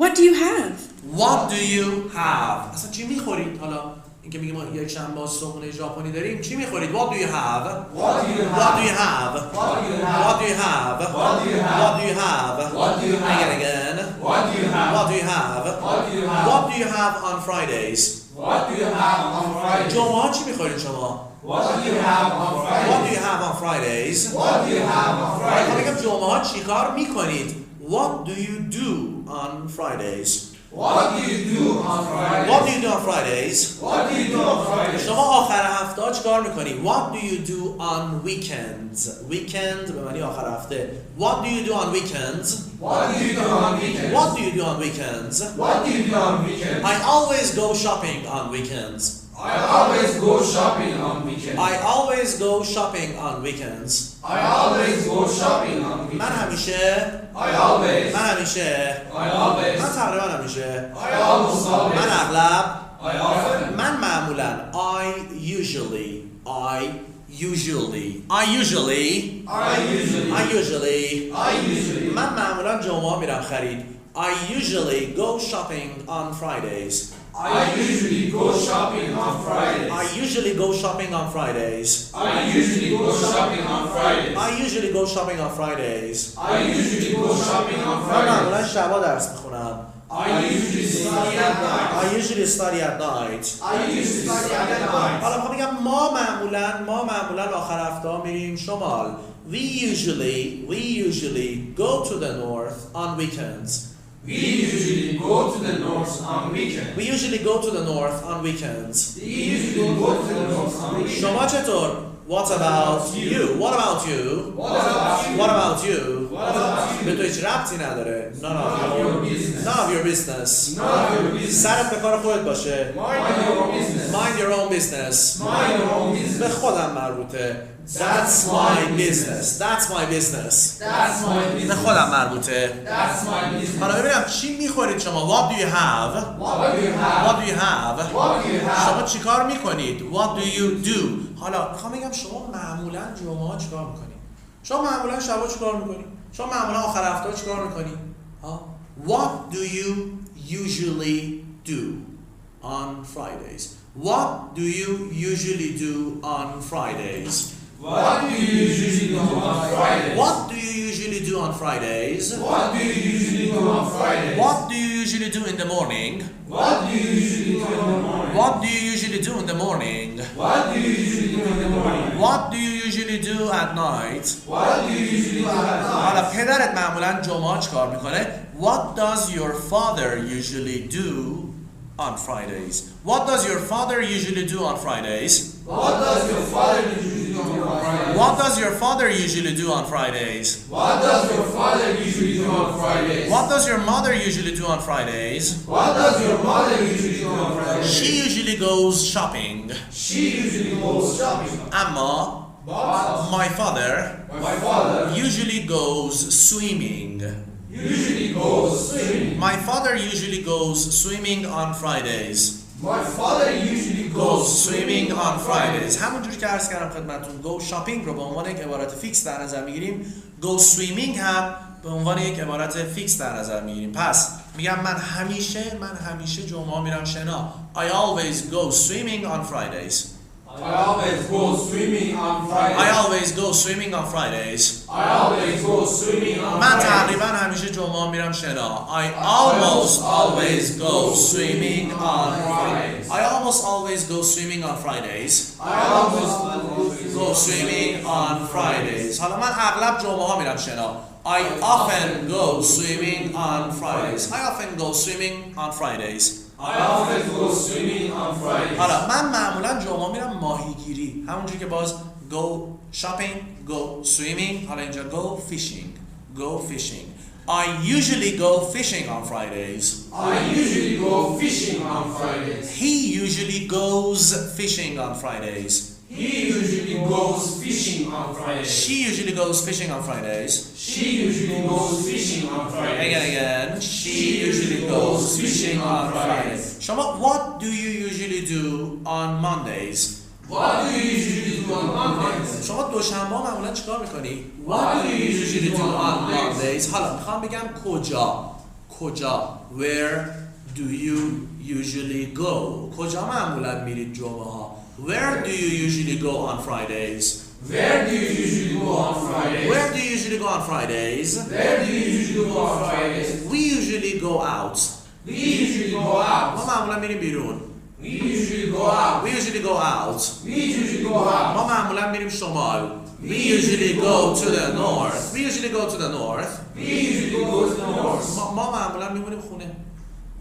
What do you have? What do you have? اصلا چی میخورید؟ حالا اینکه میگیم ما یک شنبه صبحونه ژاپنی داریم، چی میخورید؟ What do you have? What do you What do have? you have? What do you have? What do you have? What do you have? What do you have? What do you have? Again. What do you have? What do you have? What do you have? What do you have on Fridays? What do you have on Friday? جمعه چی میخورید شما؟ What do you have on What do Friday? you have on Fridays? What do you have on میخوام Friday? بگم جمعه چی کار میکنید؟ What do you do on Fridays? What do you do on Friday? What do you do on Fridays? What do you do on Friday? شما آخر هفته چی کار میکنی؟ What do you do on weekends? Weekend به معنی آخر هفته. What do you do on weekends? What do you do on weekends? What do you do on weekends? What do you do on weekends? I always go shopping on weekends. I always go shopping on weekends. I always go shopping on weekends. I always go shopping on من weekends. همیشه I always. من همیشه I always. من تقریبا همیشه I almost always. من اغلب I often. من معمولا I usually من معمولا جمعه میرم خرید. I usually go shopping on Fridays. I usually go shopping on Fridays. I usually go shopping on Fridays. I usually go shopping on Fridays. I usually go shopping on Fridays. I usually go shopping on من معمولا Fridays. شبا درس میخونم. I usually study at night. I usually study at night. I usually study at night. حالا میخوام بگم ما معمولا آخر هفته میریم شمال. We usually go to the north on weekends. We usually go to the north on weekends. We usually go to the north on weekends. We usually go to the north on weekends. شما چطور؟ What about you? What about you? What about you? What about you? What about you? به تو هیچ ربطی نداره. None of your business. سرت به کار خودت باشه. Mind your own business. به خودم مربوطه. That's my business. به خودم مربوطه. حالا ببینم چی میخورید شما؟ What do you have? شما چی کار میکنید؟ What do you do؟ حالا میخوام بگم شما معمولا جمعه ها چیکار میکنید؟ شما معمولا شبا چیکار میکنید؟ شما معمولا آخر هفته چیکار میکنید؟ What do you usually do on Fridays? What do you usually do on Fridays? What do you usually do on Fridays? What do you usually do on Fridays? What do you usually do on Fridays? What do you usually do in the morning? What do you usually do in the morning? What do you usually do in the morning? What do you usually do in the morning? What do you usually do at night? What do you usually do at night? حالا پدرت معمولا جمعه چیکار میکنه؟ What does your father usually do on Fridays? What does your father usually do on Fridays? What does your father usually do on Fridays? What does your father usually do on Fridays? What does your father usually do on Fridays? What does your mother usually do on Fridays? What does your mother usually do on Fridays? She usually goes shopping. She usually goes shopping. Amma, But my father my father usually goes swimming. usually goes swimming. My father usually goes swimming on Fridays. My father usually Goes swimming on Fridays. همونجوری که عرض کردم خدمتتون go shopping رو به عنوان یک عبارت فیکس در نظر میگیریم. go swimming هم به عنوان یک عبارت فیکس در نظر میگیریم. پس میگم من همیشه جمعه میرم شنا. I always go swimming on Fridays. I always go swimming on Fridays. I always go swimming on Fridays. I always go swimming on من Fridays. تقریبا همیشه جمعه میرم شنا. I almost always go swimming on Fridays. I almost always go swimming on Fridays. I always Go swimming on Fridays. حالا من اغلب جمعه ها میرم شنا. I often go swimming on Fridays. I often go swimming on Fridays. I always go swimming on Fridays. حالا من معمولا جمعه میرم ماهیگیری. همونجوری که باز go shopping, go swimming. حالا اینجا go fishing. Go fishing. I usually go fishing on Fridays. I usually go fishing on Fridays. He usually goes fishing on Fridays. He usually goes fishing on Fridays. She usually goes fishing on Fridays. She usually goes fishing on Fridays. Again. She usually goes fishing on Fridays. شما what do you usually do on Mondays? What do you usually do on Mondays? شما دوشنبه معمولا چیکار میکنی؟ What do you usually do on Mondays? حالا میخوام بگم کجا where do you usually go؟ کجا معمولا میرید جمعه ها؟ Where do you usually go on Fridays? Where do you usually go on Fridays? Where do you usually go on Fridays? Where do you usually go on Fridays? We usually go out. We usually go ما out. معمولا میریم بیرون. We usually go out. We usually go out. We usually go out. ما معمولا میریم شمال. We usually go to the north. We usually go to the north. We usually go to the north. ما معمولا میمونیم خونه.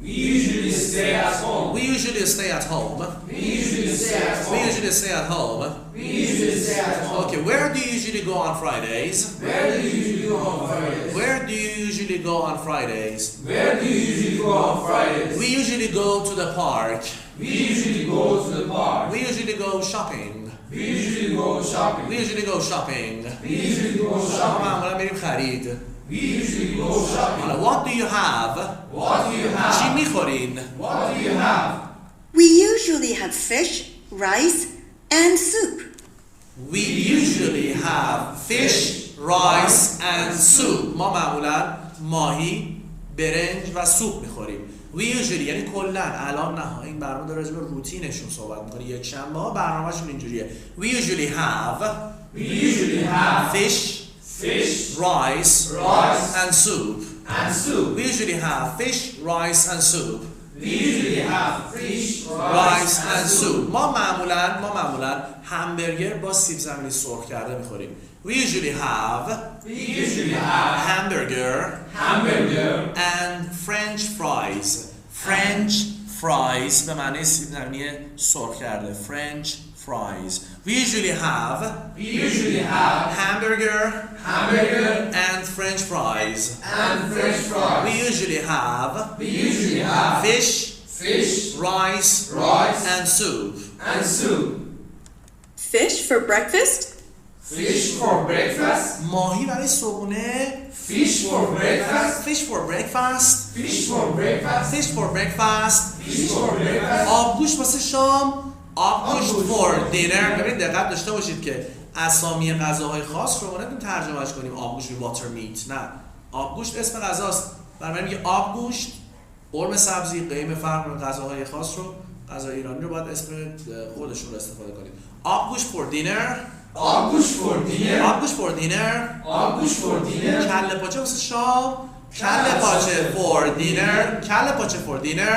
We usually stay at home. We usually stay at home. We usually stay at We home. usually stay at home. We usually stay at home. Okay, where do you usually go on Fridays? Where do you usually go on Fridays? Where do you usually go on Fridays? Where do you usually go on Fridays? We usually go to the park. We usually go to the park. We usually go shopping. We usually go shopping. We usually go shopping. We usually go ما shopping. معمولا میریم خرید. We usually go shopping. حالا what do you have? What do you چی have? میخورین؟ What do you have? We usually have fish, rice, and soup. We usually have fish, rice and soup. ما معمولا ماهی، برنج و سوپ میخوریم. We usually یعنی کلا الان نه این برنامه داره راجع به روتینشون صحبت میکنه. یک شنبه ها برنامه‌شون اینجوریه. We usually have fish, rice and soup. We usually have fish, rice and soup. rice and soup. ما معمولا همبرگر با سیب زمینی سرخ کرده میخوریم. We usually have hamburger and French fries. French fries به معنی سیب زمینی سرخ کرده. French fries. We usually have hamburger and French French fries. And French fries. We usually have fish, rice, and soup. And soup. Fish for breakfast? Fish for breakfast. ماهی برای صبحونه. Fish for breakfast. Fish for breakfast. Fish for breakfast. Fish for breakfast. Fish for breakfast. آبگوشت واسه شام. آبگوشت for dinner. ببینید دقت داشته باشید که اسامی غذاهای خاص رو نمیتونیم ترجمهش کنیم آبگوشت به water meat. نه، آبگوشت اسم غذاست. برای میگه آبگوشت، قرمه سبزی، قیم فرق با غذاهای خاص رو، غذای ایرانی رو باید اسم خودشون رو استفاده کنید. آبگوشت for dinner. آبگوشت for dinner. آبگوشت for dinner. آبگوشت for dinner. کله پاچه واسه شام. کله پاچه for dinner. کله پاچه for dinner.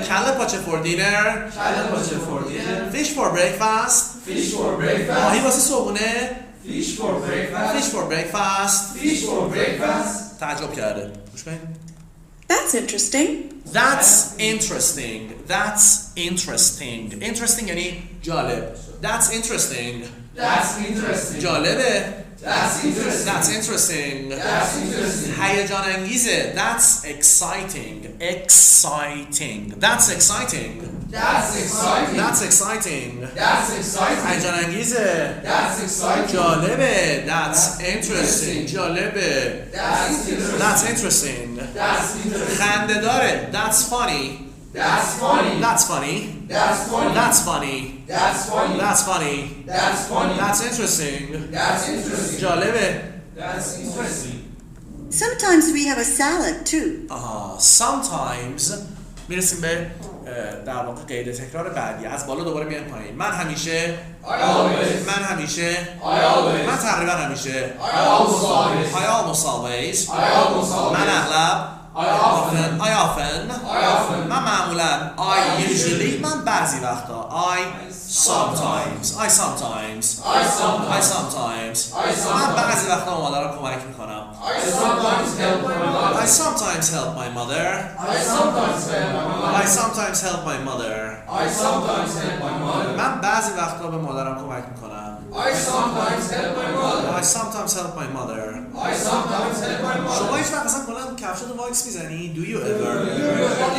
کله پاچه for dinner. کله پاچه for dinner. Fish for breakfast. Fish for breakfast. ماهی واسه صبحونه. Fish for breakfast. Fish for breakfast. Fish for breakfast. تعجب کرده. گوش کنید. That's interesting. That's interesting. That's interesting. Interesting یعنی جالب. That's interesting. That's interesting. جالبه. That's interesting. That's interesting. That's interesting. هیجان انگیزه. That's exciting. Exciting. That's exciting. That's exciting. That's exciting. That's exciting. هیجان انگیزه. That's exciting. جالبه. That's interesting. جالبه. That's interesting. That's interesting. That's interesting. خنده داره. That's funny. That's funny. That's funny. That's funny. That's funny. That's funny. That's funny. That's funny. That's interesting. That's interesting. جالبه. That's interesting. Sometimes we have a salad too. Sometimes میرسیم به در واقع قید تکرار بعدی. از بالا دوباره میایم پایین. من همیشه. I always. من همیشه. I always. من تقریبا همیشه. I almost always. I almost always. I almost always. من اغلب. I often. I often. I often. من معمولا. I usually. من بعضی وقتا. I sometimes. I sometimes. I sometimes. I sometimes. I sometimes. من بعضی وقتا مادرم کمک میکنم. I sometimes help my mother. I sometimes help my mother. I sometimes help my mother. I sometimes help my mother. I sometimes help my mother. من بعضی وقتا به مادرم کمک میکنم. I sometimes help my mother. I sometimes help my mother. I sometimes help my mother. شما هیچ وقت مثلا بلند کفشاتو واکس میزنی؟ Do you ever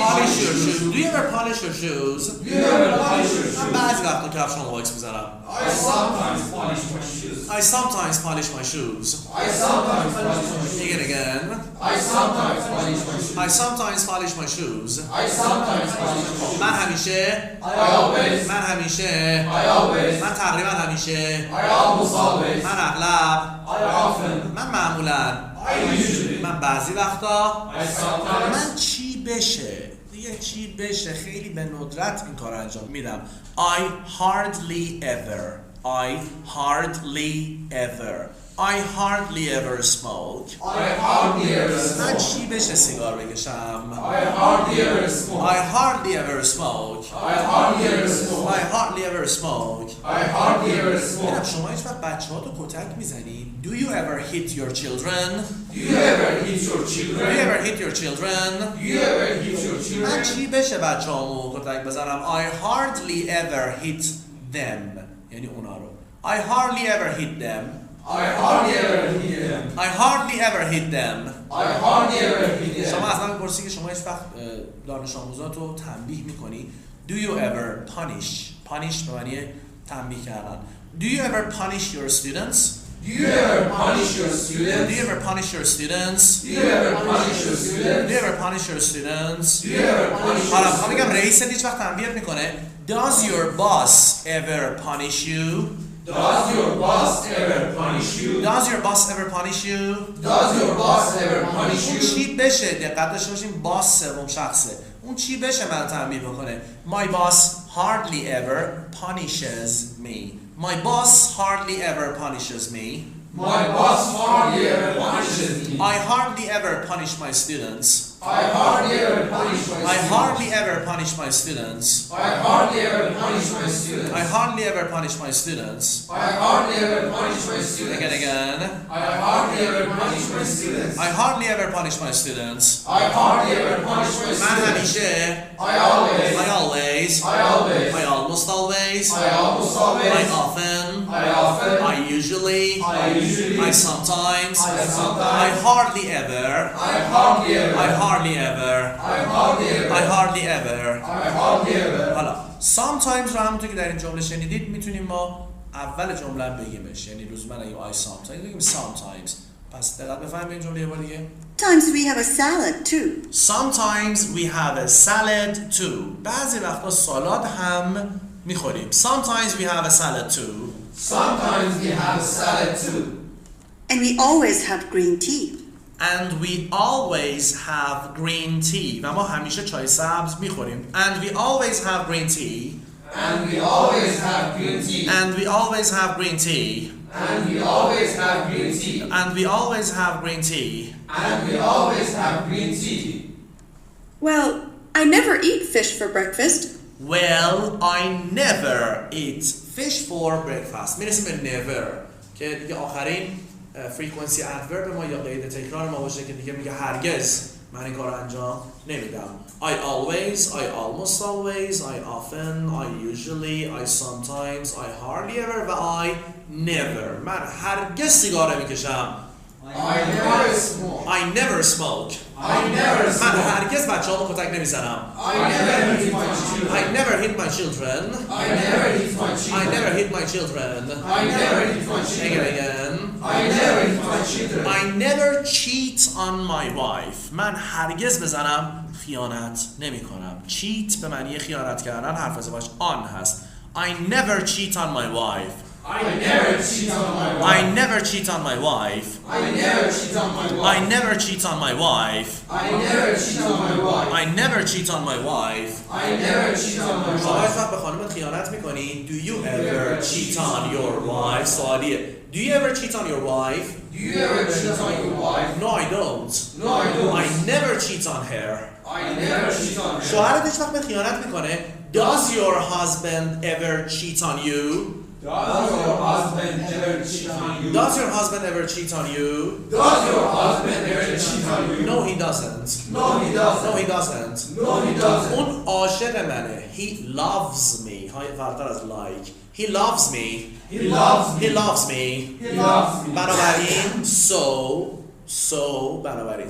polish your shoes? Do you ever polish your shoes? Do you ever polish your من shoes? بعضی وقتا کفشامو واکس میزنم. I sometimes polish my shoes. I sometimes polish my shoes. I sometimes polish my shoes. Begin again. I sometimes polish my shoes. I sometimes polish my shoes. I sometimes polish my shoes. من همیشه. I always. من همیشه. I always. من تقریبا همیشه. I almost always. من اغلب. I often. من معمولا. I usually. من بعضی وقتا. I sometimes. من چی بشه دیگه چی بشه خیلی به ندرت این کار انجام میدم. I hardly ever. I hardly ever. I hardly ever smoke. I hardly ever من smoke. چی بشه سیگار بکشم. I hardly ever smoke. I hardly ever smoke. I hardly ever smoke. I hardly ever smoke. I hardly ever ببینم smoke. شما هیچ وقت بچه‌هاتو کتک میزنید. Do you ever hit your children? Do you ever hit your Do you children? ever hit your children? Do you ever hit your من children? چی بشه بچه‌هامو کتک بزنم. I hardly ever hit them. یعنی اونا رو. I hardly ever hit them. I hardly ever hit them. I hardly ever hit them. I hardly ever hit شما them. از من می‌پرسی که شما هیچ وقت دانش آموزاتو تنبیه می‌کنی. Do you ever punish? Punish به معنی تنبیه کردن. Do you ever punish your students? Do you ever punish your Do students? you ever punish your students? Do you ever punish your Do students? you ever punish your students? Do you ever punish حالا your میخوام بگم students? رئیست هیچ وقت تنبیه میکنه. Does your boss ever punish you? Does your boss ever punish you? Does your boss ever punish you? Does your boss ever punish اون you? چی بشه دقت داشته باشیم باس سوم شخصه. اون چی بشه من تنبیه بکنه. My boss hardly ever punishes me. My boss hardly ever punishes me. My boss hardly ever punishes me. I hardly ever punish my students. I hardly ever punish my I students. hardly ever punish my students. I hardly ever punish my students. I hardly ever punish my students. I hardly ever punish my students. Again. I hardly ever punish my students. I hardly ever punish my students. I hardly ever punish my من students. همیشه. I always. I always. I always. I almost always. I almost always. I often. I I often, I usually, I sometimes, I sometimes, hardly ever, I hardly ever, I hardly ever, I hardly ever, I hardly ever. I hardly ever. حالا sometimes رو همونطور که در این جمله شنیدید میتونیم ما اول جمله بگیمش، یعنی لزوما اگه I sometimes بگیم sometimes. پس دقت بفرمایید این جمله یه بار دیگه. Times we have a salad too. Sometimes we have a salad too. بعضی وقتا سالاد هم میخوریم. Sometimes we have a salad too. Sometimes we have a salad too. And we always have green tea. And we always have green tea. و ما همیشه چای سبز میخوریم. And we always have green tea. And we always have green tea. And we always have green tea. And we always have green tea. And we always have green tea. And we always have green tea. Well, I never eat fish for breakfast. Well, I never eat fish for breakfast. میرسیم به never که دیگه آخرین frequency adverb ما یا قید تکرار ما باشه که دیگه میگه هرگز من این کار انجام نمیدم. I always, I almost always, I often, I usually, I sometimes, I hardly ever و I never. من هرگز سیگار نمیکشم. I never smoke. I never smoke. I never من smoke. هرگز بچه‌هامو کتک نمیزنم. I never hit my children. I never hit my children. I never hit my children. I never hit my children. I never hit my children. Again. I never hit my children. I never cheat on my wife. من هرگز به زنم خیانت نمی کنم. cheat به معنی خیانت کردن، حرف ازش on هست. I never cheat on my wife. I never cheat on my wife. I never cheat on my wife. I never cheat on my wife. I never cheat on my wife. I never cheat on my wife. I never cheat on my wife. I never cheat on my شما wife. وقت به خانمت خیانت میکنی؟ Do you ever cheat on your wife؟ سوالیه. Do you ever cheat on your wife؟ Do you ever cheat on your wife? No, I don't. No, I don't. I never cheat on her. I never cheat on her. شوهرت هیچ وقت به خیانت میکنه؟ Does your husband ever cheat on you؟ Does your husband ever cheat on you? Does your husband ever cheat on you? Does your husband ever cheat on you? No, he doesn't. No, he doesn't. No, he doesn't. No, he doesn't. اون عاشق منه. He loves me. های فراتر از like. He loves me. He loves me. He loves me. He loves me. بنابراین بنابراین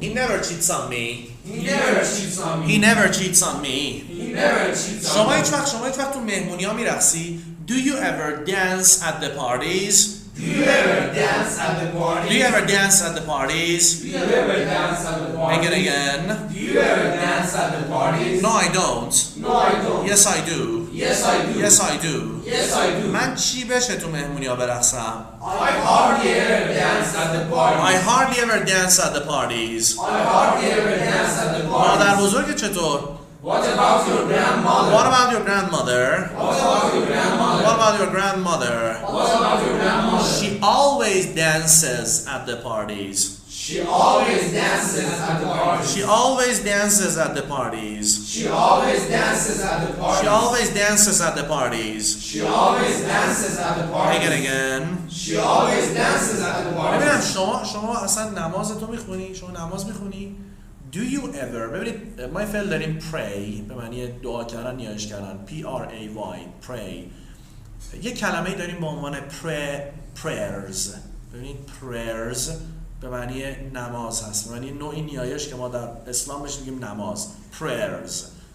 he never cheats on me. He never cheats on me. He never cheats on me. He never cheats on شما me. هیچ وقت تو مهمونی ها میرقصی؟ Do you ever dance at the parties? Do you ever dance at the party? Do you ever dance at the parties? Do you ever dance at the party? Again, again. Do you ever dance at the parties? No, I don't. No, I don't. Yes, I do. Yes, I do. Yes, I do. Yes, I do. من چی بشه تو مهمونی ها برقصم؟ I hardly ever dance at the parties. I hardly ever dance at the parties. I hardly ever dance at the مادر parties. بزرگ چطور؟ What about your grandmother? What about your grandmother? What about your grandmother? What about your grandmother? What about your grandmother? She always dances at the parties. She always dances at the parties. She always dances at the parties. She always dances at the parties. She always dances at the parties. She always dances at the parties. Again, again. She always dances at the ببینم parties. شما اصلا نماز تو میخونی؟ شما نماز میخونی؟ Do you ever ببینید ما فعل داریم pray به معنی دعا کردن نیایش کردن P-R-A-Y pray یک کلمه داریم با عنوان prayers ببینید prayers به معنی نماز هست به معنی نوعی نیایش که ما در اسلام بهش میگیم نماز prayers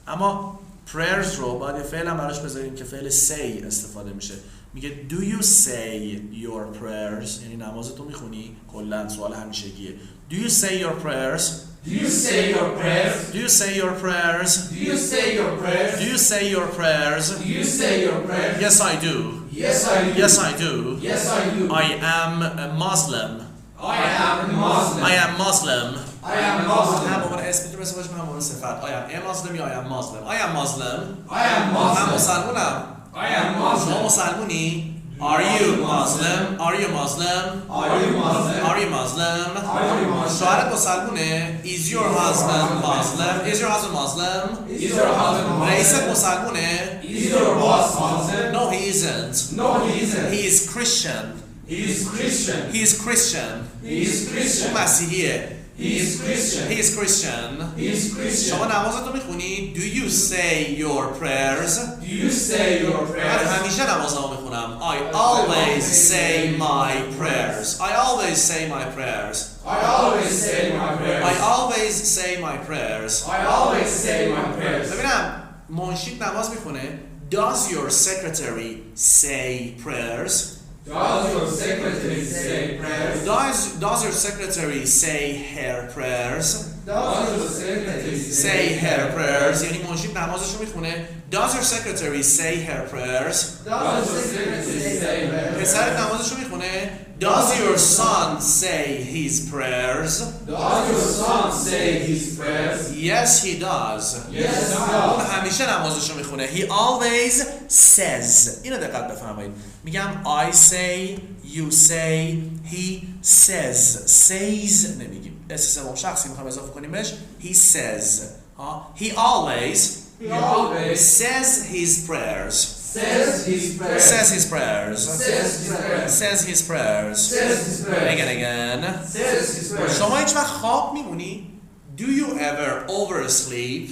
اما prayers رو باید فعل هم براش بذاریم که فعل say استفاده میشه میگه do you say your prayers یعنی نمازتو میخونی کلا سوال همیشگیه do you say your prayers Do you say your prayers? Do you say your prayers? Do you say your prayers? Do you say your prayers? Do you say your prayers? Yes, I do. Yes, I do. Yes, I do. Yes, I do. I am a Muslim. I am a Muslim. I am Muslim. I am a Muslim. هم عنوان اسم میتونه باشه هم عنوان صفت. I am a Muslim یا I am Muslim. I am Muslim. I am من Muslim. مسلمونم. I am شما Muslim. مسلمونی؟ Are you Muslim? Are you Muslim? Are you Muslim? Are you Muslim? Are you Muslim? شوهرت مسلمونه؟ Is your husband Muslim? Is your husband Muslim? Is your husband رئیست Muslim? مسلمونه؟ Is your boss Muslim? No, he isn't. No, he isn't. He is Christian. He is Christian. He is Christian. He is Christian. او مسیحیه. He is Christian. He is Christian. He is Christian. شما نمازتو میخونی. Do you say your prayers? Do you say your من prayers? همیشه نمازمو میخونم. I always say my prayers. I always say my prayers. I always say my prayers. I always say my prayers. I always say my prayers. ببینم منشید نماز میخونه. Does your secretary say prayers? Does your secretary say prayers? Does your secretary say her prayers? Does your secretary Say her prayers. یعنی منشید نمازشو میخونه. Does your secretary say her prayers? Does your secretary say prayers? پسرت نمازشو میخونه. Does your son say his prayers? Does your son say his prayers? Yes, he does. Yes, he اون does. همیشه نمازشو میخونه. He always says. اینو دقت بفرمایید. میگم I say, you say, he says. Says نمیگیم. اسم سوم شخصی میخوام اضافه کنیمش. He says. He always He always says his prayers. says his prayers. Says his prayers. Says his prayers. Says his prayers. Says his prayers. Again. Says his prayers. شما هیچ وقت خواب میمونی؟ Do you ever oversleep?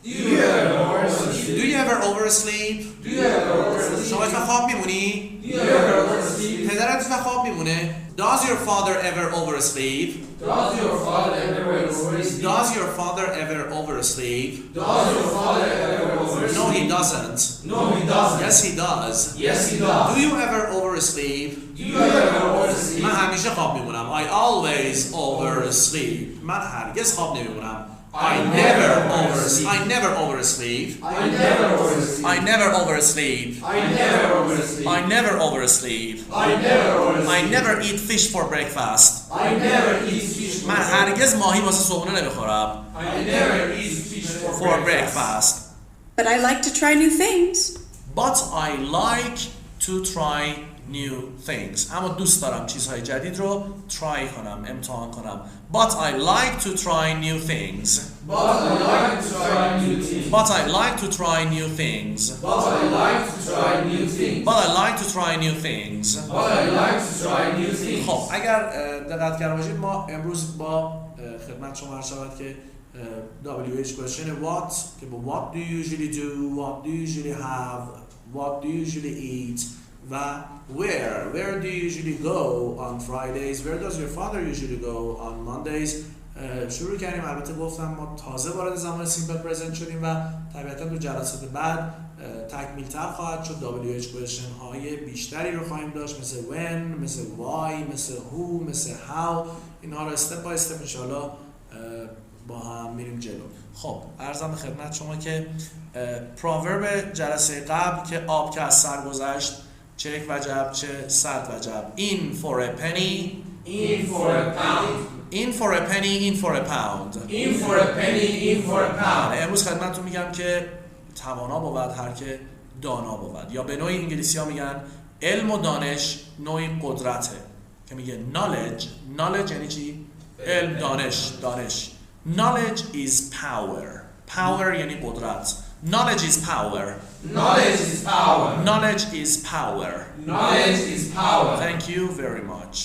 Do you ever oversleep? Do you ever oversleep? Do you ever oversleep? شما هیچ وقت خواب میمونی؟ Do you ever oversleep? پدرت هیچ وقت خواب میمونه؟ Does your father ever oversleep? Does your father ever oversleep? Does your father ever oversleep? Does your father ever oversleep? No, he doesn't. No, he doesn't. Yes, he does. Yes, he does. Do you ever oversleep? Do you ever oversleep? من همیشه خواب میمونم. I always oversleep. من هرگز خواب نمیمونم. I never oversleep. I never oversleep. I never oversleep. I never oversleep. I never oversleep. I never oversleep. I never oversleep. I never eat fish for breakfast. I never eat fish من هرگز ماهی واسه صبحونه نمیخورم. I never eat fish For breakfast. But I like to try new things. But I like to try new things. اما دوست دارم چیزهای جدید رو try کنم، امتحان کنم. But I like to try new things. But I like to try new things. But I like to try new things. But I like to try new things. But I like to try new things. But I like to try new things. خب اگر دقت کرده باشید ما امروز با خدمت شما عرض شود که WH question what که با what do you usually do, what do you usually have, what do you usually eat و where do you usually go on Fridays, where does your father usually go on Mondays شروع کردیم. البته گفتم ما تازه وارد زمان سیمپل پرزنت شدیم و طبیعتا تو جلسات بعد تکمیل‌تر خواهد شد. WH question های بیشتری رو خواهیم داشت مثل when، مثل why، مثل who، مثل how. اینها رو استپ بای استپ انشاءالله با هم میریم جلو. خب عرضم به خدمت شما که پروورب جلسه قبل که آب که از سر گذشت چه یک وجب چه 100 وجب. In for a penny. In for a pound. In for a penny, in for a pound. In for a penny, in for a pound. امروز خدمتتون میگم که توانا بود هر که دانا بود، یا به نوعی انگلیسی ها میگن علم و دانش نوعی قدرته که میگه knowledge یعنی چی؟ علم، دانش. Knowledge is power یعنی قدرت. Knowledge is power. Knowledge is power. Knowledge is power. Knowledge is power. Thank you very much.